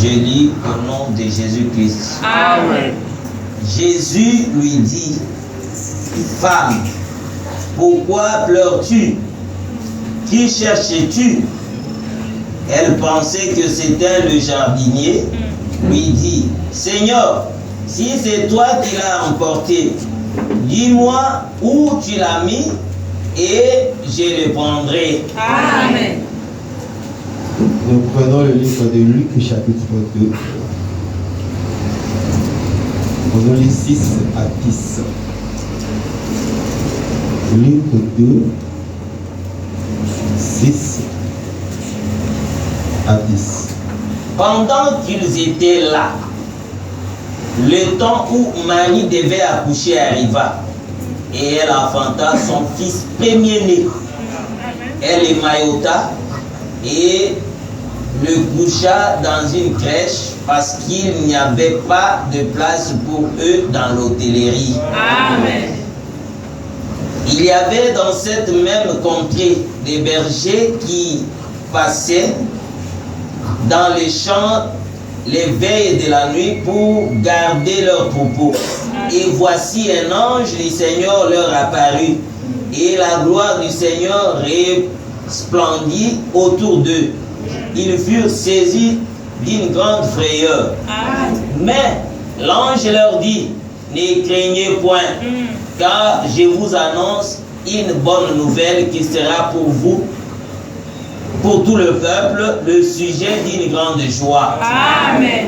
Je lis au nom de Jésus-Christ. Amen. Jésus lui dit, femme, pourquoi pleures-tu? Qui cherches-tu? Elle pensait que c'était le jardinier. Lui dit, Seigneur, si c'est toi qui l'as emporté, dis-moi où tu l'as mis et je le prendrai. Amen. Nous prenons le livre de Luc, chapitre 2. On lit 6 à 10. Luc 2, 6 à 10. Pendant qu'ils étaient là, le temps où Marie devait accoucher arriva, et elle enfanta son fils premier-né. Elle émaillota et le coucha dans une crèche parce qu'il n'y avait pas de place pour eux dans l'hôtellerie. Amen. Il y avait dans cette même contrée des bergers qui passaient dans les champs les veilles de la nuit pour garder leurs troupeaux. Et voici un ange du Seigneur leur apparut, et la gloire du Seigneur resplendit autour d'eux. Ils furent saisis d'une grande frayeur. Mais l'ange leur dit, ne craignez point, car je vous annonce une bonne nouvelle qui sera pour vous, pour tout le peuple, le sujet d'une grande joie. Amen.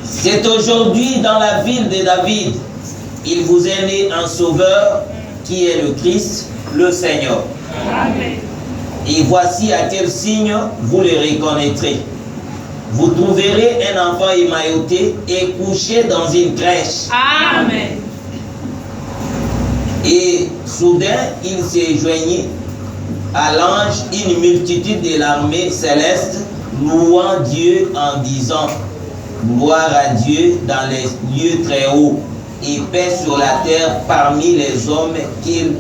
C'est aujourd'hui dans la ville de David, il vous est né un sauveur qui est le Christ, le Seigneur. Amen. Et voici à quel signe vous le reconnaîtrez. Vous trouverez un enfant émailloté et couché dans une crèche. Amen. Et soudain, il se joignit à l'ange une multitude de l'armée céleste, louant Dieu en disant, gloire à Dieu dans les lieux très hauts, et paix sur la terre parmi les hommes qu'il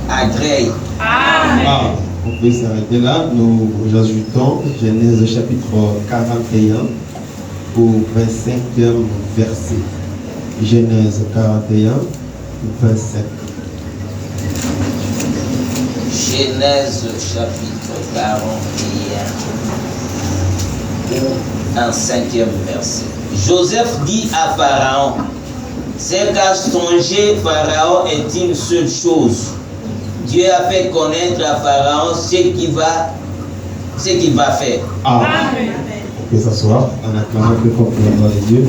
agrée. Amen. Ah, on peut s'arrêter là. Nous ajoutons Genèse chapitre 41 au 25e verset. Genèse 41, 25. Genèse chapitre 41, un 5e verset. Joseph dit à Pharaon, c'est qu'à songer Pharaon est une seule chose. Dieu a fait connaître à Pharaon ce qu'il va faire. Ah. Amen. On peut s'asseoir en acclamant plus fort pour la gloire de Dieu.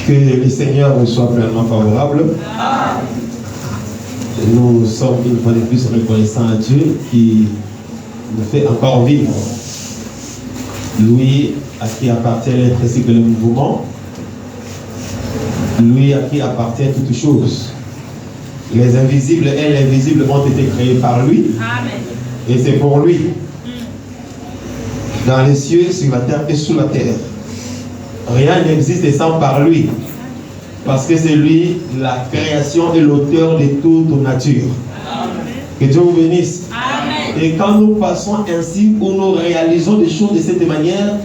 Que le Seigneur nous soit pleinement favorable. Nous sommes une fois de plus reconnaissants à Dieu qui nous fait encore vivre. Lui à qui appartient l'être ainsi que le mouvement, lui à qui appartient toutes choses. Les invisibles et l'invisible ont été créés par lui. Amen. Et c'est pour lui. Dans les cieux, sur la terre et sous la terre. Rien n'existe sans par lui. Parce que c'est lui la création et l'auteur de toute nature. Que Dieu vous bénisse. Amen. Et quand nous passons ainsi, où nous réalisons des choses de cette manière,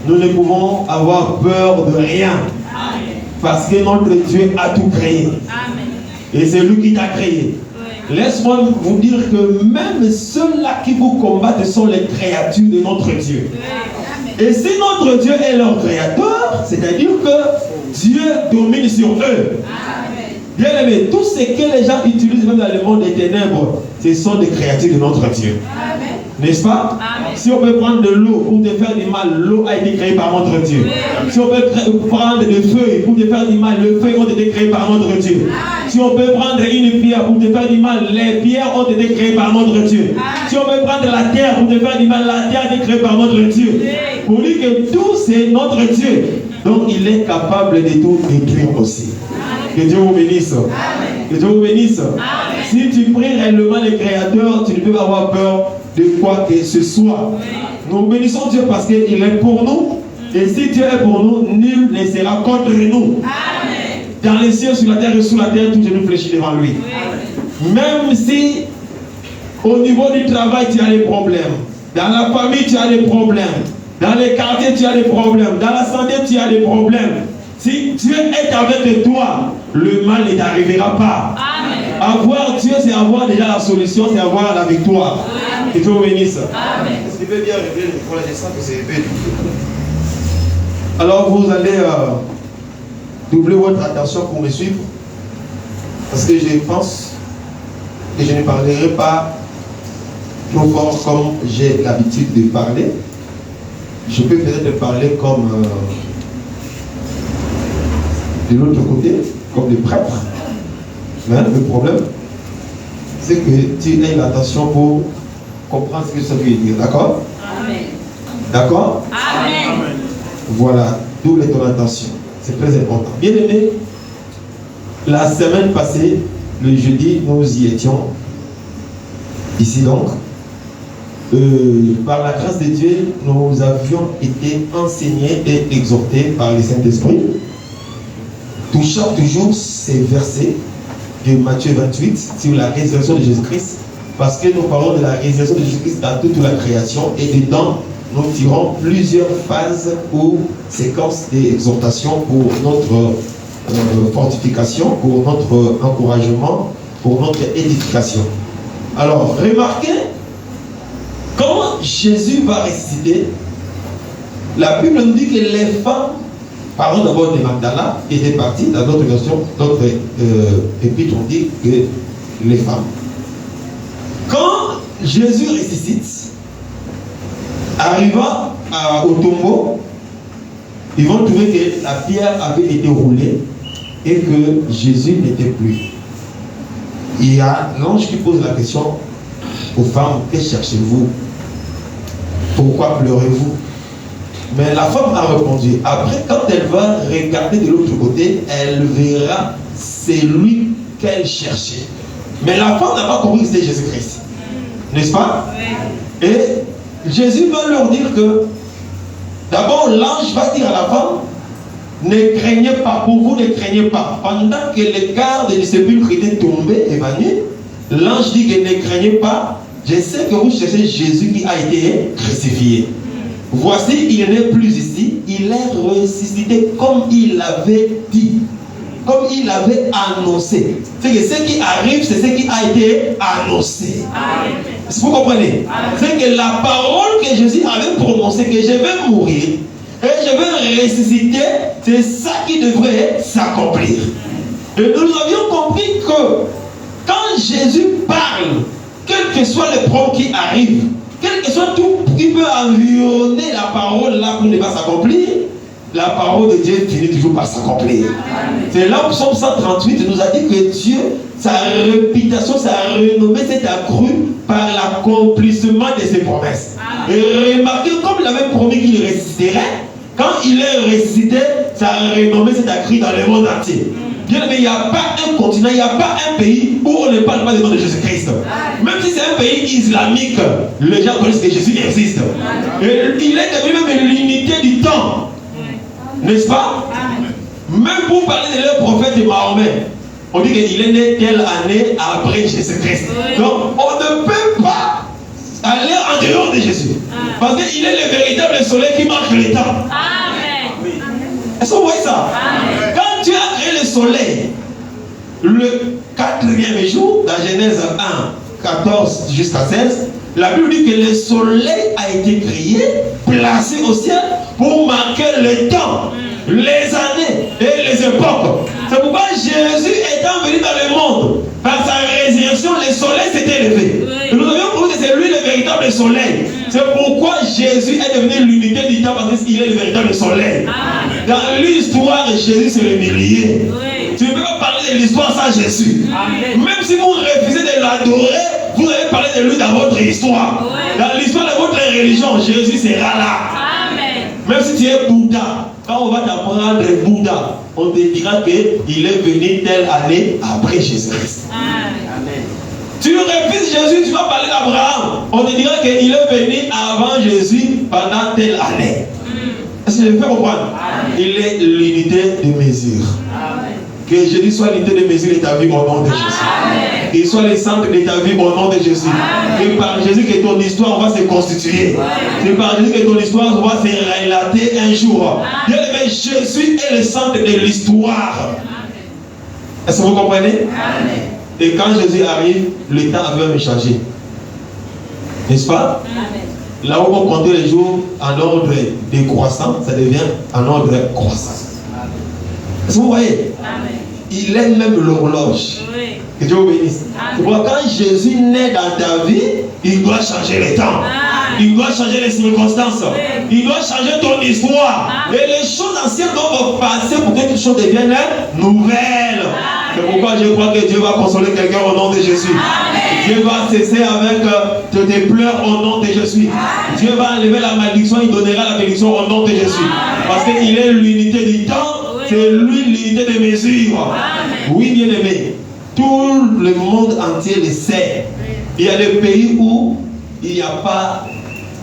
nous ne pouvons avoir peur de rien. Amen. Parce que notre Dieu a tout créé. Amen. Et c'est lui qui t'a créé. Oui. Laisse-moi vous dire que même ceux-là qui vous combattent sont les créatures de notre Dieu. Oui. Et si notre Dieu est leur créateur, c'est-à-dire que Dieu domine sur eux. Amen. Bien aimé, tout ce que les gens utilisent même dans le monde des ténèbres, ce sont des créatures de notre Dieu. Amen. N'est-ce pas? Amen. Si on peut prendre de l'eau pour te faire du mal, l'eau a été créée par notre Dieu. Oui. Si on peut prendre des feuilles pour te faire du mal, les feuilles ont été créées par notre Dieu. Si on peut prendre une pierre pour te faire du mal, les pierres ont été créées par notre Dieu. Si on peut prendre la terre pour te faire du mal, la terre a été créée par notre Dieu. Pour dire que tout c'est notre Dieu. Donc il est capable de tout détruire aussi. Que Dieu vous bénisse. Que Dieu vous bénisse. Si tu pries réellement le Créateur, tu ne peux pas avoir peur de quoi que ce soit. Nous bénissons Dieu parce qu'il est pour nous. Et si Dieu est pour nous, nul ne sera contre nous. Amen. Dans les cieux, sur la terre et sous la terre, tout genou fléchit devant lui. Même si au niveau du travail, tu as des problèmes. Dans la famille, tu as des problèmes. Dans les quartiers, tu as des problèmes. Dans la santé, tu as des problèmes. Si Dieu est avec toi, le mal ne t'arrivera pas. Amen. Avoir Dieu, c'est avoir déjà la solution, c'est avoir la victoire. Que Dieu vous bénisse. Est-ce qu'il veut bien révéler le micro là, je sens que c'est épais. Alors vous allez doubler votre attention pour me suivre. Parce que je pense que je ne parlerai pas trop fort comme j'ai l'habitude de parler. Je peux peut-être parler comme de l'autre côté, comme des prêtres. Mais le problème, c'est que tu aies l'attention pour comprendre ce que ça veut dire. D'accord? Amen. D'accord? Amen. Voilà, double ton attention. C'est très important. Bien aimé, la semaine passée, le jeudi, nous y étions. Ici donc. Par la grâce de Dieu, nous avions été enseignés et exhortés par le Saint-Esprit, touchant toujours ces versets de Matthieu 28 sur la résurrection de Jésus-Christ, parce que nous parlons de la résurrection de Jésus-Christ dans toute la création, et dedans, nous tirons plusieurs phases ou séquences d'exhortation pour notre fortification, pour notre encouragement, pour notre édification. Alors, remarquez, quand Jésus va ressusciter, la Bible nous dit que les femmes, parlons d'abord de Magdala, étaient parties, dans d'autres versions, d'autres épîtres ont dit que les femmes. Quand Jésus ressuscite, arrivant au tombeau, ils vont trouver que la pierre avait été roulée et que Jésus n'était plus. Il y a l'ange qui pose la question aux femmes, que cherchez-vous? Pourquoi pleurez-vous? Mais la femme a répondu. Après, quand elle va regarder de l'autre côté, elle verra celui qu'elle cherchait. Mais la femme n'a pas compris que c'était Jésus-Christ. N'est-ce pas? Et Jésus va leur dire que d'abord l'ange va dire à la femme, ne craignez pas, pour vous ne craignez pas. Pendant que les gardes du sépulcre étaient tombés, évanouis, l'ange dit que ne craignez pas, je sais que vous cherchez Jésus qui a été crucifié. Voici, il n'est plus ici, il est ressuscité comme il l'avait dit, comme il l'avait annoncé. C'est que ce qui arrive, c'est ce qui a été annoncé. Est-ce que vous comprenez? C'est que la parole que Jésus avait prononcée, que je vais mourir et je vais ressusciter, c'est ça qui devrait s'accomplir. Et nous avions compris que quand Jésus parle, quel que soit le problème qui arrive, quel que soit tout qui peut environner la parole là pour ne pas s'accomplir, la parole de Dieu finit toujours par s'accomplir. C'est là où Psaume 138 nous a dit que Dieu, sa réputation, sa renommée s'est accrue par l'accomplissement de ses promesses. Et remarquez, comme il avait promis qu'il ressusciterait, quand il est ressuscité, sa renommée s'est accrue dans le monde entier. Bien, mais il n'y a pas un continent, il n'y a pas un pays où on ne parle pas du nom de Jésus-Christ. Même si c'est un pays islamique, les gens connaissent que Jésus existe. Et il est devenu même l'unité du temps. N'est-ce pas? Même pour parler de leur prophète Mahomet, on dit qu'il est né telle année après Jésus-Christ. Donc on ne peut pas aller en dehors de Jésus. Parce qu'il est le véritable soleil qui marque le temps. Est-ce que vous voyez ça? Quand Dieu a créé le soleil, le 4e jour, dans Genèse 1, 14 jusqu'à 16, la Bible dit que le soleil a été créé, placé au ciel pour marquer le temps, les années et les époques. C'est pourquoi Jésus étant venu dans le monde, par sa résurrection, le soleil s'était levé. Et nous avions compris que c'est lui le véritable soleil. C'est pourquoi Jésus est devenu l'unité du temps, parce qu'il est le véritable soleil. Dans l'histoire, Jésus c'est le millier. Tu ne peux pas parler de l'histoire sans Jésus. Même si vous refusez de l'adorer, vous allez parler de lui dans votre histoire. Dans l'histoire de votre religion, Jésus sera là. Même si tu es Bouddha, quand on va t'apprendre Bouddha, on te dira qu'il est venu telle année après Jésus-Christ. Tu Tu refuses Jésus, tu vas parler d'Abraham. On te dira qu'il est venu avant Jésus pendant telle année. Est-ce que je me fais comprendre? Il est l'unité de mesure. Que Jésus soit l'unité de mesure de ta vie au nom de Jésus. Qu'il soit le centre de ta vie au nom de Jésus. Et par Jésus que ton histoire va se constituer. C'est par Jésus que ton histoire va se relater un jour. Bien aimé, Jésus est le centre de l'histoire. Est-ce que vous comprenez? Et quand Jésus arrive, le temps avait même changé. N'est-ce pas? Là où on comptait les jours en ordre décroissant, ça devient en ordre croissant. Est-ce que vous voyez? Il est même l'horloge. Que Dieu vous bénisse. C'est pourquoi quand Jésus naît dans ta vie, il doit changer les temps. Il doit changer les circonstances. Il doit changer ton histoire. Et les choses anciennes doivent passer pour que quelque chose devienne nouvelle. C'est pourquoi je crois que Dieu va consoler quelqu'un au nom de Jésus. Dieu va cesser avec tes pleurs au nom de Jésus. Dieu va enlever la malédiction, il donnera la bénédiction au nom de Jésus. Parce qu'il est l'unité du temps, c'est lui l'unité de mesure. Oui, bien aimé, tout le monde entier le sait. Il y a des pays où il n'y a pas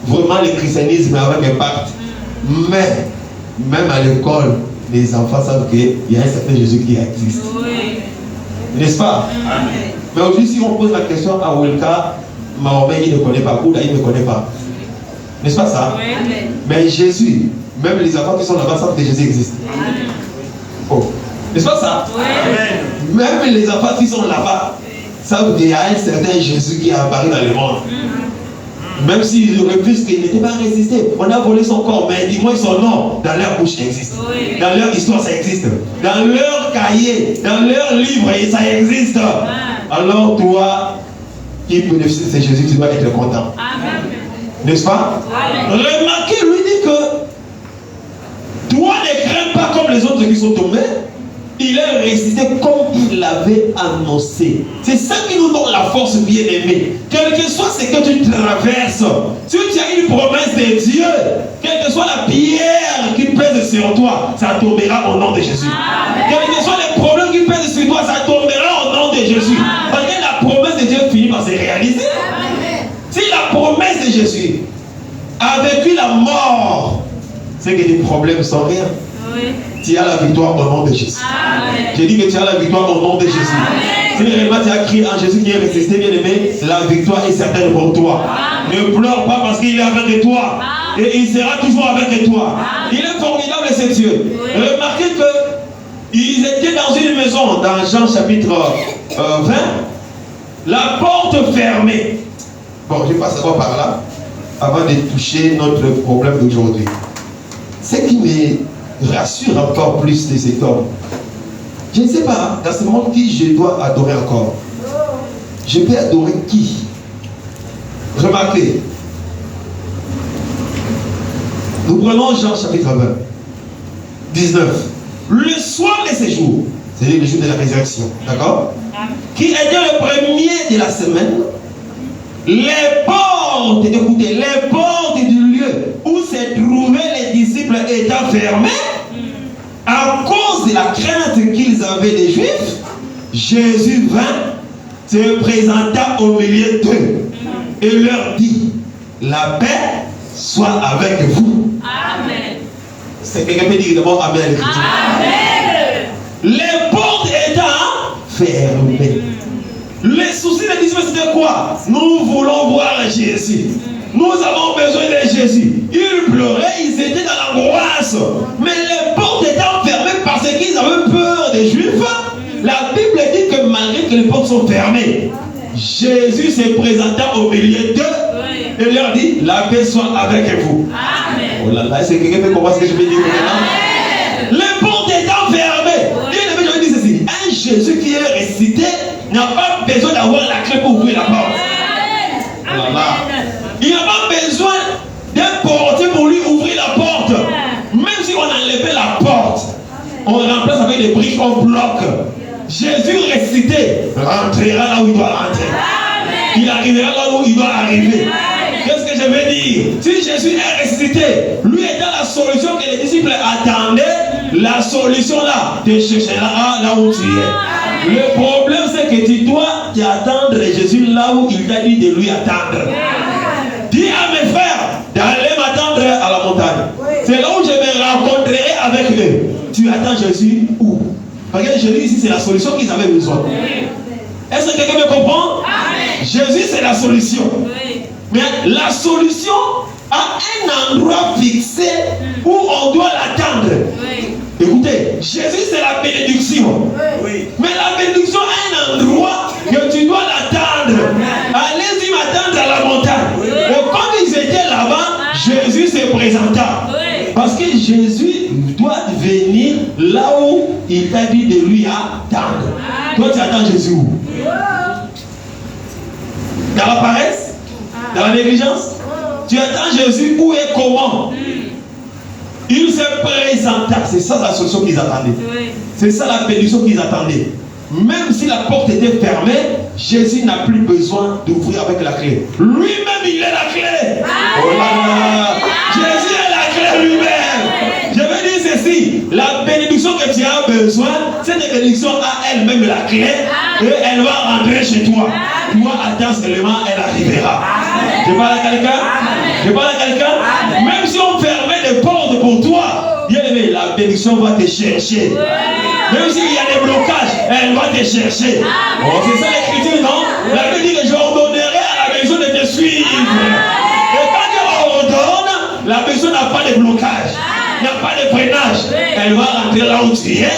vraiment le christianisme avec impact. Mais même à l'école, les enfants savent qu'il y a un certain Jésus qui existe. N'est-ce pas? Mais aujourd'hui, si on pose la question à Wilka, Mahomet, il ne connaît pas. Kouda, il ne connaît pas. N'est-ce pas ça? Mais Jésus, même les enfants qui sont là-bas savent que Jésus existe. Oh. N'est-ce pas ça? Même les enfants qui sont là-bas savent qu'il y a un certain Jésus qui est apparu dans le monde. Même s'ils refusent qu'il n'était pas résisté. On a volé son corps, mais dis-moi son nom, dans leur bouche, ça existe. Dans leur histoire, ça existe. Dans leur cahier, dans leur livre, ça existe. Alors toi, qui bénéficie de Jésus, tu dois être content. N'est-ce pas? Remarquez, lui dit que toi ne crains pas comme les autres qui sont tombés. Il est ressuscité comme il l'avait annoncé. C'est ça qui nous donne la force, bien aimée. Quel que soit ce que tu traverses, si tu as une promesse de Dieu, quelle que soit la pierre qui pèse sur toi, ça tombera au nom de Jésus. Quels que soient les problèmes qui pèsent sur toi, ça tombera au nom de Jésus. Parce que la promesse de Dieu finit par se réaliser. Si la promesse de Jésus a vécu la mort, c'est que les problèmes sont rien. Tu as la victoire au nom de Jésus. J'ai dit que tu as la victoire au nom de Jésus. Si réellement tu as crié en Jésus qui est ressuscité, bien aimé, la victoire est certaine pour toi. Ne pleure pas parce qu'il est avec toi. Et il sera toujours avec toi. Il est formidable, ce Dieu. Remarquez qu'ils étaient dans une maison, dans Jean chapitre 20, la porte fermée. Bon, je passe d'abord par là, avant de toucher notre problème d'aujourd'hui. Ce qui me rassure encore plus de cet homme. Je ne sais pas, dans ce monde, qui je dois adorer encore. Je peux adorer qui? Remarquez. Nous prenons Jean chapitre 20, 19. Le soir de ce jour, c'est-à-dire le jour de la résurrection, d'accord? Qui était le premier de la semaine, les portes, écoutez, les portes du lieu où se trouvaient les disciples étant fermées, à cause de la crainte qu'ils avaient des Juifs, Jésus vint, se présenta au milieu d'eux et leur dit: la paix soit avec vous. Amen. C'est quelqu'un qui dit d'abord Amen à l'écriture. Amen. Les portes étant fermées. Les soucis des disciples, c'était quoi? Nous voulons voir Jésus. Nous avons besoin de Jésus. Ils pleuraient, ils étaient dans l'angoisse. Mais les portes étant fermées parce qu'ils avaient peur des Juifs. La Bible dit que malgré que les portes sont fermées, Jésus se présenta au milieu d'eux et leur dit: la paix soit avec vous. Amen. Oh là là, est-ce que quelqu'un peut comprendre ce que je veux dire maintenant? Les portes étant fermées, je vais dire ceci: un Jésus qui est ressuscité n'a pas besoin d'avoir la clé pour ouvrir la porte. Oh là là. Il n'a pas besoin d'un portier pour lui ouvrir la porte. Même si on enlevait la porte, on remplace avec des briques, on bloque. Jésus ressuscité rentrera là où il doit rentrer. Il arrivera là où il doit arriver. Qu'est-ce que je veux dire? Si Jésus est ressuscité, lui étant la solution que les disciples attendaient, la solution là, te cherchera là où tu es. Le problème, c'est que tu dois attendre Jésus là où il t'a dit de lui attendre. Dis à mes frères d'aller m'attendre à la montagne. C'est là où je me rencontrerai avec eux. Tu attends Jésus où? Parce que Jésus ici, c'est la solution qu'ils avaient besoin. Est-ce que quelqu'un me comprend? Jésus, c'est la solution. Mais la solution a un endroit fixé où on doit l'attendre. Écoutez, Jésus, c'est la bénédiction. Mais la bénédiction a un endroit que tu dois l'attendre. Allez-y m'attendre à la montagne. Et quand ils étaient là-bas, Jésus se présenta. Parce que Jésus doit venir là où il t'a dit de lui attendre. Toi, tu attends Jésus où? Dans la paresse? Dans la négligence? Tu attends Jésus où et comment? Il se présenta. C'est ça la solution qu'ils attendaient. C'est ça la bénédiction qu'ils attendaient. Même si la porte était fermée, Jésus n'a plus besoin d'ouvrir avec la clé. Lui-même, il est la clé. Oh là là. Jésus est la clé lui-même. Je veux dire ceci. La bénédiction que tu as besoin, cette bénédiction a elle-même la clé et elle va rentrer chez toi. Toi, attends seulement, elle arrivera. Je parle à quelqu'un? Je parle à quelqu'un? Même si on fermait des portes pour toi, bien aimé, la bénédiction va te chercher. Même s'il y a des blocages, elle va te chercher. Oh, c'est ça l'écriture, non? La Bible dit que j'ordonnerai à la maison de te suivre. Et quand Dieu ordonne, la maison n'a pas de blocage, il n'y a pas de freinage. Elle va rentrer là où tu es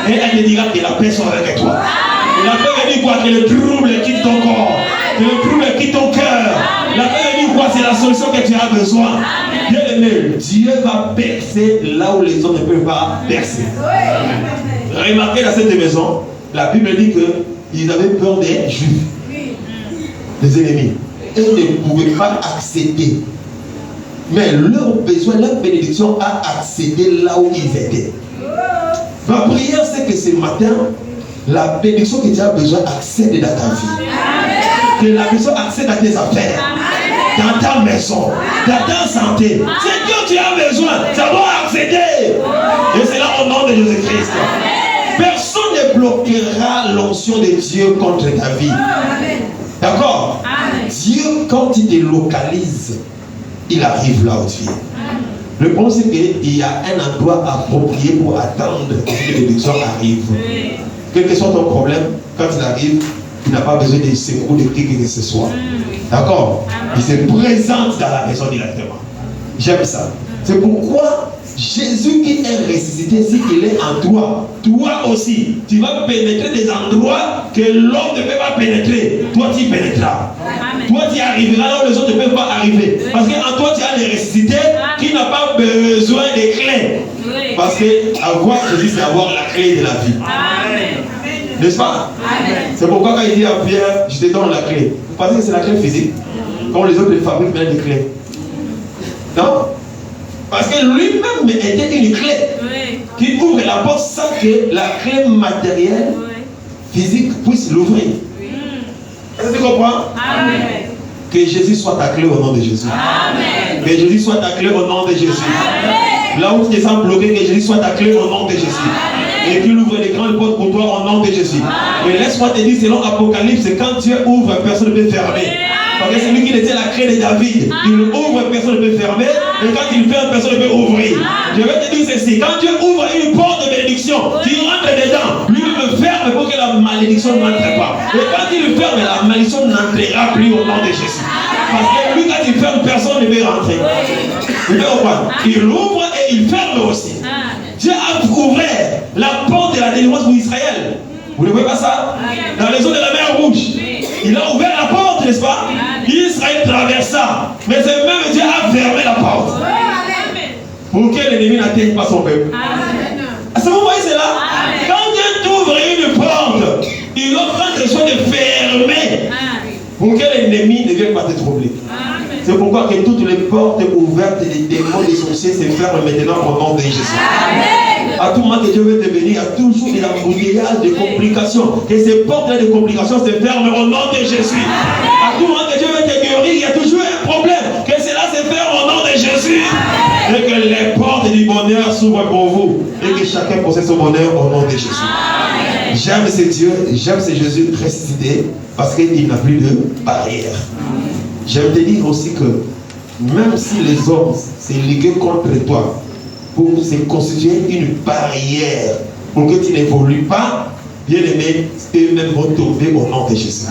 et elle te dira que la paix soit avec toi. Et la paix veut dire quoi? Que le trouble quitte ton corps, que le trouble quitte ton cœur. La paix veut dire quoi? C'est la solution que tu as besoin. Bien aimé, Dieu va percer là où les hommes ne peuvent pas percer. Remarquez dans cette maison, la Bible dit qu'ils avaient peur des Juifs, des ennemis. Et ils ne pouvaient pas accéder. Mais leur besoin, leur bénédiction a accédé là où ils étaient. Ma prière, c'est que ce matin, la bénédiction que tu as besoin accède dans ta vie. Que la bénédiction accède à tes affaires, dans ta maison, dans ta santé. C'est que tu as besoin, ça doit accéder. Et c'est là au nom de Jésus-Christ. Personne ne bloquera l'onction de Dieu contre ta vie. D'accord? Dieu, quand il te localise, il arrive là où tu es. Le problème, c'est qu'il y a un endroit approprié pour attendre que l'élection arrive. Quel que soit ton problème, quand il arrive, il n'a pas besoin de secours de qui que ce soit. D'accord? Il se présente dans la maison directement. J'aime ça. C'est pourquoi Jésus qui est ressuscité, si il est en toi, toi aussi, tu vas pénétrer des endroits que l'homme ne peut pas pénétrer. Toi, tu pénétreras. Toi, tu arriveras là où les autres ne peuvent pas arriver. Parce qu'en toi, tu as les ressuscités qui n'ont pas besoin de clés. Parce que avoir Jésus, c'est avoir la clé de la vie. N'est-ce pas? C'est pourquoi quand il dit à Pierre, je te donne la clé. Vous pensez que c'est la clé physique? Comme les autres fabriquent même des clés. Non? Parce que lui-même était une clé qui ouvre la porte sans que la clé matérielle, physique, puisse l'ouvrir. Est-ce que tu comprends? Amen. Que Jésus soit ta clé au nom de Jésus. Amen. Que Jésus soit ta clé au nom de Jésus. Amen. Là où tu te sens bloqué, que Jésus soit ta clé au nom de Jésus. Amen. Et qu'il ouvre les grandes portes pour toi au nom de Jésus. Amen. Mais laisse-moi te dire, selon Apocalypse, quand Dieu ouvre, personne ne peut fermer. Parce que c'est lui qui était la clé de David. Il ouvre, personne ne peut fermer. Et quand il ferme, personne ne peut ouvrir. Je vais te dire ceci. Quand Dieu ouvre une porte de bénédiction, tu rentres dedans. Lui me ferme pour que la malédiction n'entre pas. Et quand il ferme, la malédiction n'entrera plus au nom de Jésus. Parce que lui, quand il ferme, personne ne peut rentrer. Vous pouvez comprendre? Il ouvre et il ferme aussi. Dieu a ouvert la porte de la délivrance pour Israël. Vous ne voyez pas ça? Dans les eaux de la mer Rouge. Il a ouvert la porte, n'est-ce pas? Israël traversa. Mais c'est même Dieu a fermé la porte. Pour que l'ennemi n'atteigne pas son peuple. Est-ce que vous voyez cela? Quand Dieu t'ouvre une porte, il va prendre le soin de fermer. Pour que l'ennemi ne vienne pas te troubler. C'est pourquoi que toutes les portes ouvertes des démons, des sorciers se ferment maintenant au nom de Jésus. À tout moment que Dieu veut te bénir, il y a toujours des embouteillages, des complications. Que ces portes-là de complications se ferment au nom de Jésus. À tout moment que Dieu veut te guérir, il y a toujours un problème. Que cela se ferme au nom de Jésus. Et que les portes du du bonheur s'ouvre pour vous et que chacun possède son bonheur au nom de Jésus. J'aime ce Dieu, j'aime ce Jésus ressuscité parce qu'il n'a plus de barrière. J'aime te dire aussi que même si les hommes se liguent contre toi pour se constituer une barrière pour que tu n'évolues pas, bien aimé, eux-mêmes vont tomber au nom de Jésus.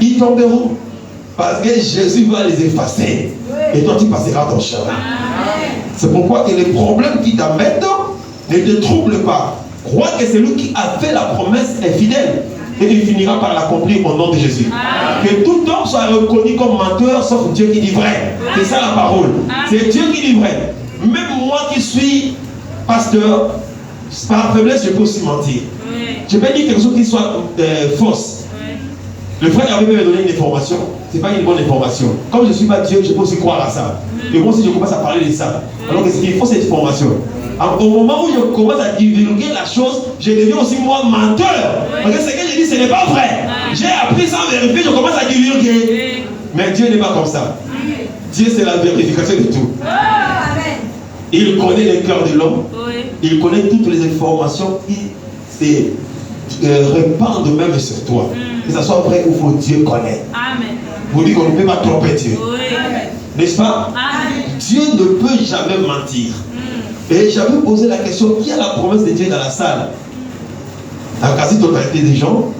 Ils tomberont parce que Jésus va les effacer et toi tu passeras ton chemin. C'est pourquoi que les problèmes qui t'embêtent ne te troublent pas. Crois que celui qui a fait la promesse est fidèle et il finira par l'accomplir au nom de Jésus. Que tout homme soit reconnu comme menteur sauf Dieu qui dit vrai. C'est ça la parole. C'est Dieu qui dit vrai. Même moi qui suis pasteur, par faiblesse je peux aussi mentir. Je peux dire quelque chose qui soit fausse. Le frère avait me donné une information. Ce n'est pas une bonne information. Comme je ne suis pas Dieu, je peux aussi croire à ça. Et moi aussi je commence à parler de ça. Alors que c'est une fausse information. Au moment où je commence à divulguer la chose, je deviens aussi moi menteur. Parce que ce que je dis, ce n'est pas vrai. J'ai appris sans vérifier, je commence à divulguer. Mais Dieu n'est pas comme ça. Dieu, c'est la vérification de tout. Il connaît le cœur de l'homme. Il connaît toutes les informations qui se répandent même sur toi. Que ce soit vrai ou faux, Dieu connaît. Vous dites qu'on ne peut pas tromper Dieu. N'est-ce pas? Dieu ne peut jamais mentir. Et j'avais posé la question, qui a la promesse de Dieu dans la salle? La quasi-totalité des gens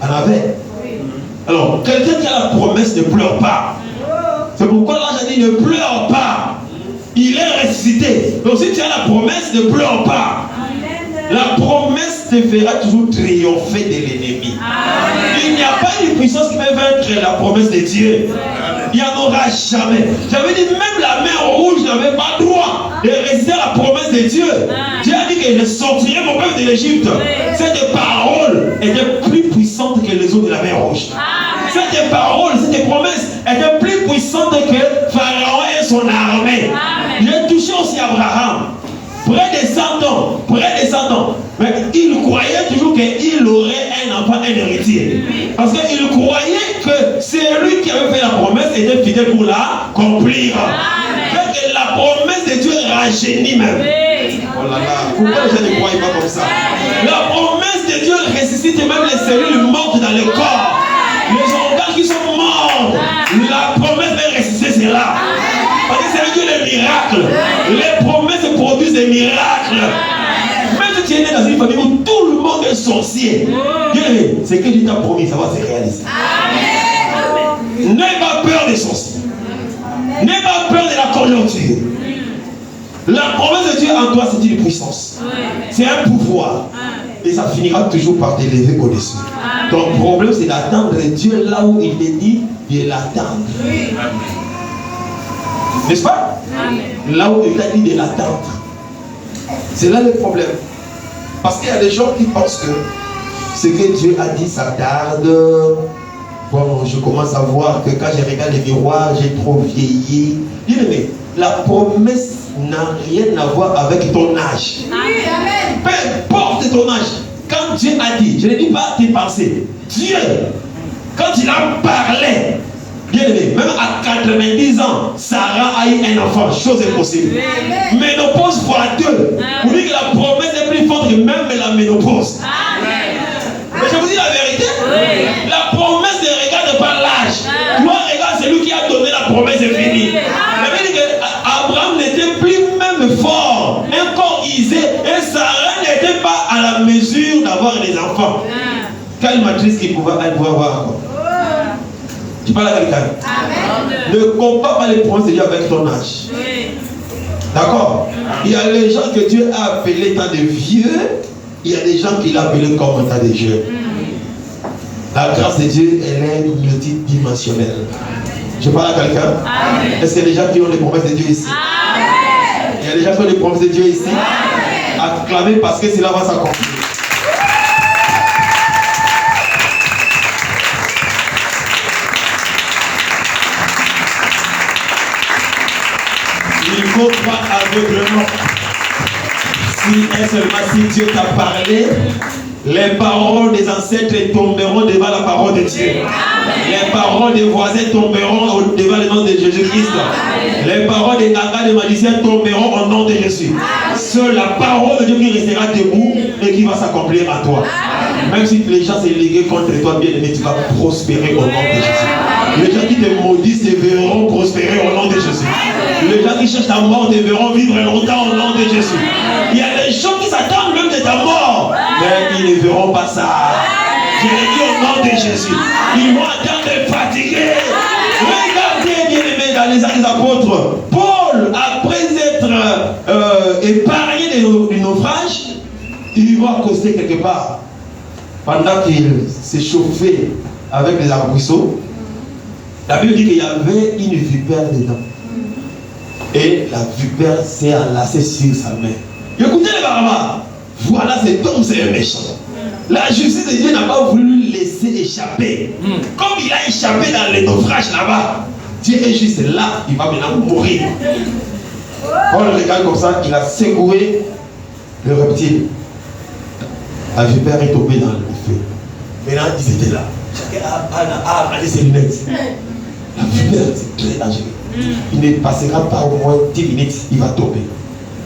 en avaient. Alors, quelqu'un qui a la promesse ne pleure pas. C'est pourquoi là j'ai dit ne pleure pas. Il est ressuscité. Donc si tu as la promesse, ne pleure pas. La promesse te fera toujours triompher de l'ennemi. Il n'y a pas une puissance qui peut vaincre la promesse de Dieu. Il n'y en aura jamais. J'avais dit même la mer rouge n'avait pas droit de résister à la promesse de Dieu. Dieu a dit que je sortirai mon peuple de l'Égypte. Cette parole était plus puissante que les eaux de la mer rouge. Cette parole, cette promesse était plus puissante que Pharaon et son armée. J'ai touché aussi Abraham. Près de 100 ans, mais il croyait toujours qu'il aurait un enfant, un héritier. Parce qu'il croyait que c'est lui qui avait fait la promesse et était fidèle pour l'accomplir. Que la promesse de Dieu rajeunit même. Oh là là, pourquoi les gens ne croient pas comme ça? La promesse de Dieu ressuscite même les cellules mortes dans le corps. Les organes qui sont morts. La promesse de ressusciter cela. Parce que c'est Dieu des miracles. Les promesses produisent des miracles. Même si tu es né dans une famille où tout le monde est sorcier, c'est que Dieu t'a promis, ça va se réaliser. N'aie pas peur des sorciers. N'aie pas peur de la conjoncture. La promesse de Dieu en toi, c'est une puissance. C'est un pouvoir. Et ça finira toujours par t'élever au-dessus. Ton problème, c'est d'attendre Dieu là où il te dit de l'attendre. N'est-ce pas? Là où il t'a dit de l'attendre. C'est là le problème. Parce qu'il y a des gens qui pensent que ce que Dieu a dit, ça tarde. Bon, je commence à voir que quand je regarde le miroir, j'ai trop vieilli. Bien-aimé, la promesse n'a rien à voir avec ton âge. Peu importe ton âge. Quand Dieu a dit, je ne dis pas tes pensées. Dieu, quand il a parlé, bien aimé, même à 90 ans, Sarah a eu un enfant, chose impossible. Ménopause x2. Vous dites que la promesse est plus forte que même la ménopause. Mais je vous dis la vérité. La promesse ne regarde pas l'âge. Toi, regarde celui qui a donné la promesse est fini. La Bible dit qu'Abraham n'était plus même fort, un corps isé, et Sarah n'était pas à la mesure d'avoir des enfants. Quelle matrice qu'il pouvait avoir. Tu parles à quelqu'un. Ne compare pas les promesses de Dieu avec ton âge. D'accord? Il y a les gens que Dieu a appelés tant de vieux. Il y a des gens qu'il a appelés comme tant de jeunes. La grâce de Dieu, elle est multidimensionnelle. Je parle à quelqu'un. Est-ce qu'il y a des gens qui ont les promesses de Dieu ici? Il y a des gens qui ont les promesses de Dieu ici. Acclamez parce que cela va s'accomplir. Il faut croire aveuglement. Si Dieu t'a parlé, Les paroles des ancêtres tomberont devant la parole de Dieu. Les paroles des voisins tomberont devant le nom de Jésus-Christ. Les paroles des gagas, des magiciens tomberont au nom de Jésus. Seule la parole de Dieu qui restera debout et qui va s'accomplir à toi. Même si les gens s'élèguent contre toi, bien aimé, tu vas prospérer au nom de Jésus. Les gens qui te maudissent te verront prospérer au nom de Jésus. Les gens qui cherchent ta mort te verront vivre longtemps au nom de Jésus. Il y a des gens qui s'attendent même de ta mort, mais ils ne verront pas ça. Je l'ai dit au nom de Jésus. Ils vont attendre de fatiguer. Regardez, bien aimé, dans les Actes des Apôtres, Paul, après être épargné du naufrage, il va accoster quelque part. Pendant qu'il s'échauffait avec les arbrisseaux, la Bible dit qu'il y avait une vipère dedans. Et la vipère s'est enlacée sur sa main. Écoutez les barbares, voilà cet homme, c'est un méchant. La justice de Dieu n'a pas voulu lui laisser échapper. Comme il a échappé dans les naufrages là-bas, Dieu est juste là, il va maintenant mourir. On le regarde comme ça, il a secoué le reptile. La vipère est tombée dans le feu. Maintenant, ils étaient là. Chacun a regardé ses lunettes. La vipère, c'est très dangereux. Il ne passera pas au moins 10 minutes, il va tomber.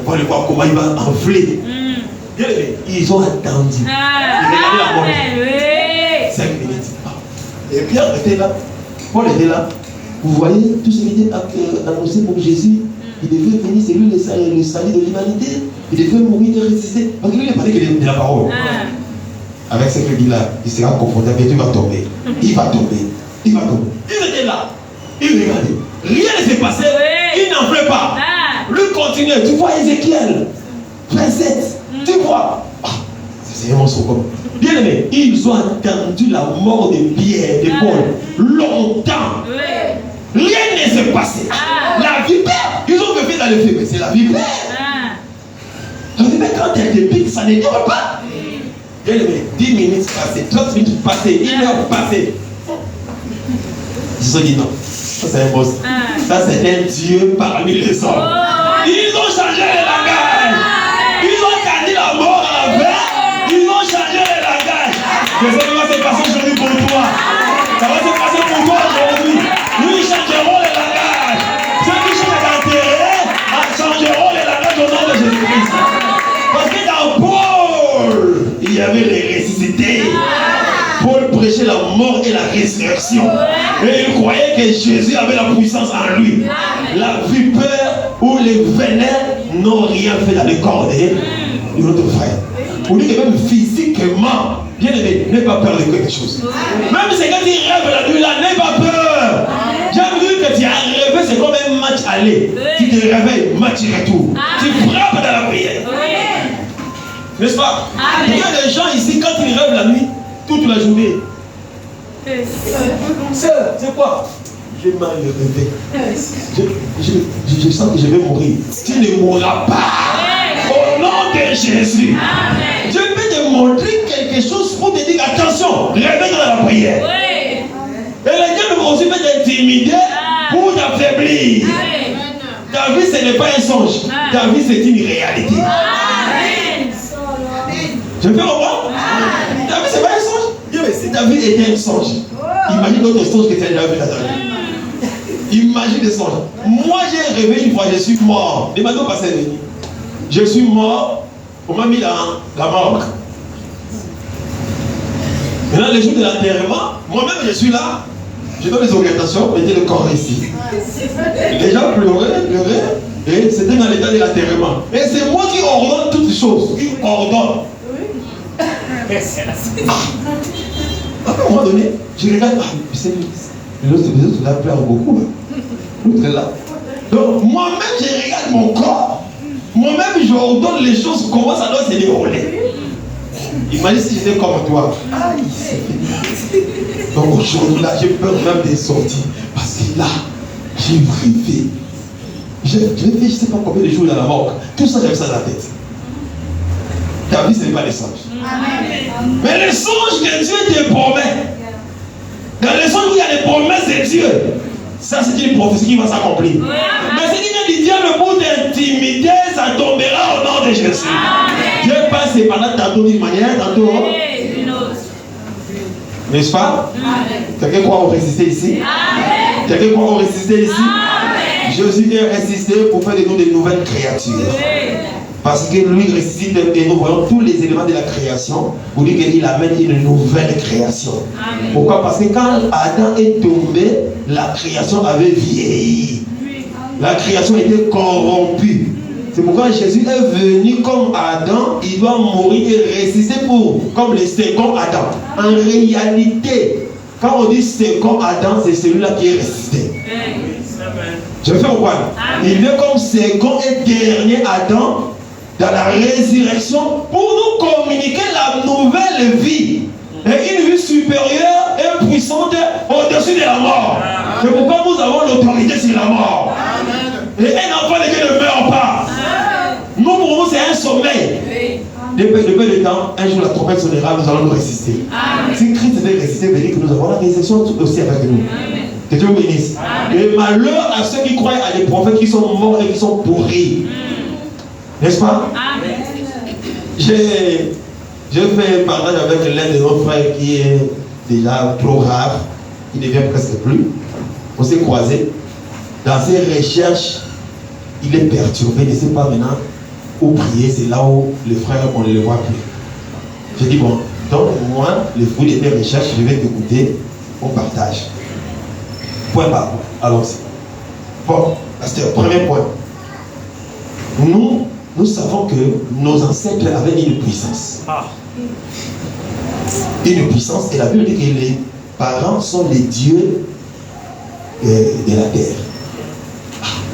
On va le voir comment il va enfler. Ils ont attendu. Ils regardaient la montre. 5 minutes. Et Pierre était là. Paul était là. Vous voyez tout ce qui était annoncé pour Jésus. Il devait venir, c'est lui le salut de l'humanité. Il devait mourir et ressusciter. Parce qu'il ne parlait que de la parole. Avec ce qu'il dit là, il sera confortable et il va tomber. Il va tomber. Il va tomber. Ils étaient là. Ils regardaient. Rien ne s'est passé. Il n'en fait pas. Lui continue. Tu vois Ézéchiel, verset 7. Tu vois. C'est un monstre comme. Bien aimé, ils ont attendu la mort de Pierre, de Paul, longtemps. Rien ne s'est passé. La vipère, ils ont fait dans le feu, mais c'est la vipère. La vipère, quand elle te pique, ça ne dure pas. Bien aimé, 10 minutes passées, 30 minutes passées, 1 heure passée. Ils se sont dit non, ça c'est un boss. Ça c'est un Dieu parmi les hommes. Ils ont changé le langage. Ils ont gagné la mort à la fin. Ils ont changé le langage. Je sais que ça va se passer aujourd'hui pour toi. Ça va se passer pour toi aujourd'hui. Nous changerons le langage. Ceux qui cherchent à t'enterrer changeront le langage au nom de Jésus-Christ. Parce que dans Paul, il y avait les ressuscités. Paul prêchait la mort et la résurrection. Et il croyait que Jésus avait la puissance en lui. La vipère ou les vénères n'ont rien fait dans le corps de notre frère. Pour dire que même physiquement, bien aimé, n'aie pas peur de quelque chose. Même si quand tu rêves la nuit là, n'aie pas peur. J'ai vu que tu as rêvé, c'est comme un match aller. Tu te réveilles, match retour. Tu frappes dans la prière. N'est-ce pas? Il y a des gens ici, quand ils rêvent la nuit, toute la journée. C'est quoi? J'ai mal rêvé. Je sens que je vais mourir. Tu ne mourras pas. Au nom de Jésus. Amen. Je vais te montrer quelque chose pour te dire attention, réveille dans la prière. Et les gens vont aussi t'intimider pour t'affaiblir. Ta vie, ce n'est pas un songe. Ta vie, c'est une réalité. Amen. Je peux comprendre? Ta vie, ce n'est pas un songe. Mais si ta vie était un songe, imagine d'autres songes que tu as déjà vu dans ta vie. Imagine des songes. Moi, j'ai rêvé une fois, je suis mort. Demandez au pasteur Denis. Je suis mort. On m'a mis dans la morgue. Maintenant, le jour de l'enterrement, moi-même, je suis là. Je donne les orientations, mettez le corps ici. Les gens pleuraient. Et c'était dans l'état de l'enterrement. Et c'est moi qui ordonne toutes les choses. Qui ordonne. À un moment donné, je regarde, l'autre là pleure beaucoup. L'autre est là. Donc moi-même, je regarde mon corps. Moi-même, je ordonne les choses, comment ça doit se dérouler. Imagine si j'étais comme toi. Donc aujourd'hui, là, j'ai peur même des sorties. Parce que là, j'ai rêvé. Je ne sais pas combien de jours dans la mort. Tout ça, j'avais ça dans la tête. Ta vie, ce n'est pas les songes. Amen. Mais les songes que Dieu te promet, dans les songes où il y a des promesses de Dieu, ça c'est une prophétie qui va s'accomplir. Mais si tu viens du diable pour t'intimider, ça tombera au nom de Jésus. Amen. Dieu passe pendant tantôt d'une manière, tantôt N'est-ce pas? Amen. Quelqu'un croit au résister ici? Amen. Quelqu'un croit au résister ici? Amen. Jésus est ressuscité pour faire de nous de nouvelles créatures. Oui. Parce que lui ressuscite et nous voyons tous les éléments de la création pour dire qu'il amène une nouvelle création. Amen. Pourquoi? Parce que quand Adam est tombé, la création avait vieilli. La création était corrompue. C'est pourquoi Jésus est venu comme Adam, il doit mourir et ressusciter comme le second Adam. En réalité, quand on dit second Adam, c'est celui-là qui est ressuscité. Je vais faire quoi? Il vient comme second et dernier Adam dans la résurrection pour nous communiquer la nouvelle vie. Et une vie supérieure et puissante au-dessus de la mort. C'est pourquoi nous avons l'autorité sur la mort. Et un enfant de Dieu ne meurt pas. Nous, pour nous, c'est un sommeil. Depuis de temps, un jour la trompette sonnera, nous allons nous résister. Si Christ devait résister, veut dire que nous avons la résurrection aussi avec nous. Que Dieu vous bénisse. Et malheur à ceux qui croient à des prophètes qui sont morts et qui sont pourris. N'est-ce pas? J'ai fait partage avec l'un de nos frères qui est déjà trop rare, qui ne vient presque plus. On s'est croisés. Dans ses recherches, il est perturbé, il ne sait pas maintenant où prier. C'est là où les frères, on ne les voit plus. J'ai dit, bon, donc moi, le fruit de tes recherches, je vais t'écouter, on partage. Point par point. Allons-y. Bon, pasteur, premier point. Nous savons que nos ancêtres avaient une puissance. Une puissance, et la Bible dit que les parents sont les dieux de la terre.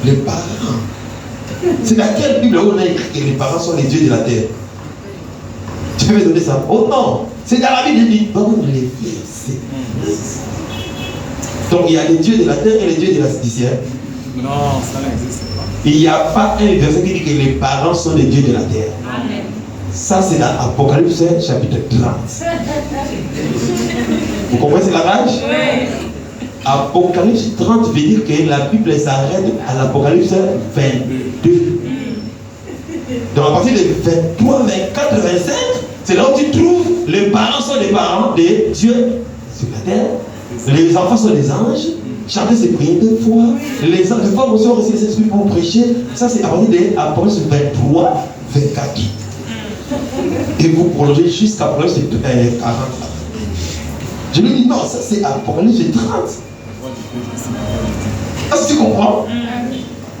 Les parents. C'est dans quelle Bible où on a écrit que les parents sont les dieux de la terre? Tu peux me donner ça? Oh non! C'est dans la Bible, il dit, donne les versets. Donc il y a les dieux de la terre et les dieux de la ciel. Non, ça n'existe pas. Il n'y a pas un verset qui dit que les parents sont les dieux de la terre. Amen. Ça, c'est dans Apocalypse chapitre 30. Vous comprenez la rage? Oui. Apocalypse 30 veut dire que la Bible s'arrête à l'Apocalypse 22. Donc à partir de 23, 24, 25, c'est là où tu trouves les parents sont les parents des dieux sur la terre. Les enfants sont les anges. Chacun s'est prié 2 fois. Les femmes aussi ont reçu les esprits pour prêcher. Ça, c'est à partir de Apocalypse 23, 24. Et vous prolongez jusqu'à Apocalypse 40. Je lui dis non, ça c'est Apocalypse 30. Est-ce que tu comprends?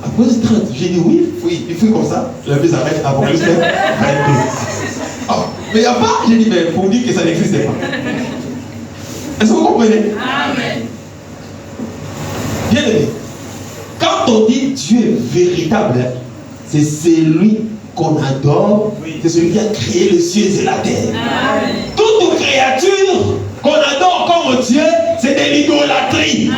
Apocalypse 30. J'ai dit oui, il faut comme ça. La vie s'arrête à Apocalypse 22. Oh, mais il n'y a pas. J'ai dit, mais pour dire que ça n'existait pas. Est-ce que vous comprenez? Amen. Bien aimé, quand on dit Dieu véritable, c'est celui qu'on adore, c'est celui qui a créé les cieux et la terre. Amen. Toute créature qu'on adore comme Dieu, c'est de l'idolâtrie.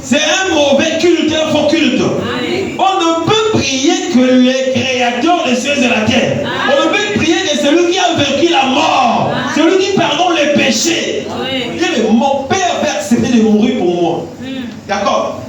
C'est un mauvais culte, un faux culte. Amen. On ne peut prier que le créateur des cieux et la terre. Amen. On ne peut prier que celui qui a vaincu la mort, amen, celui qui pardonne les péchés. Amen. Mon père va accepter de mourir pour moi. D'accord?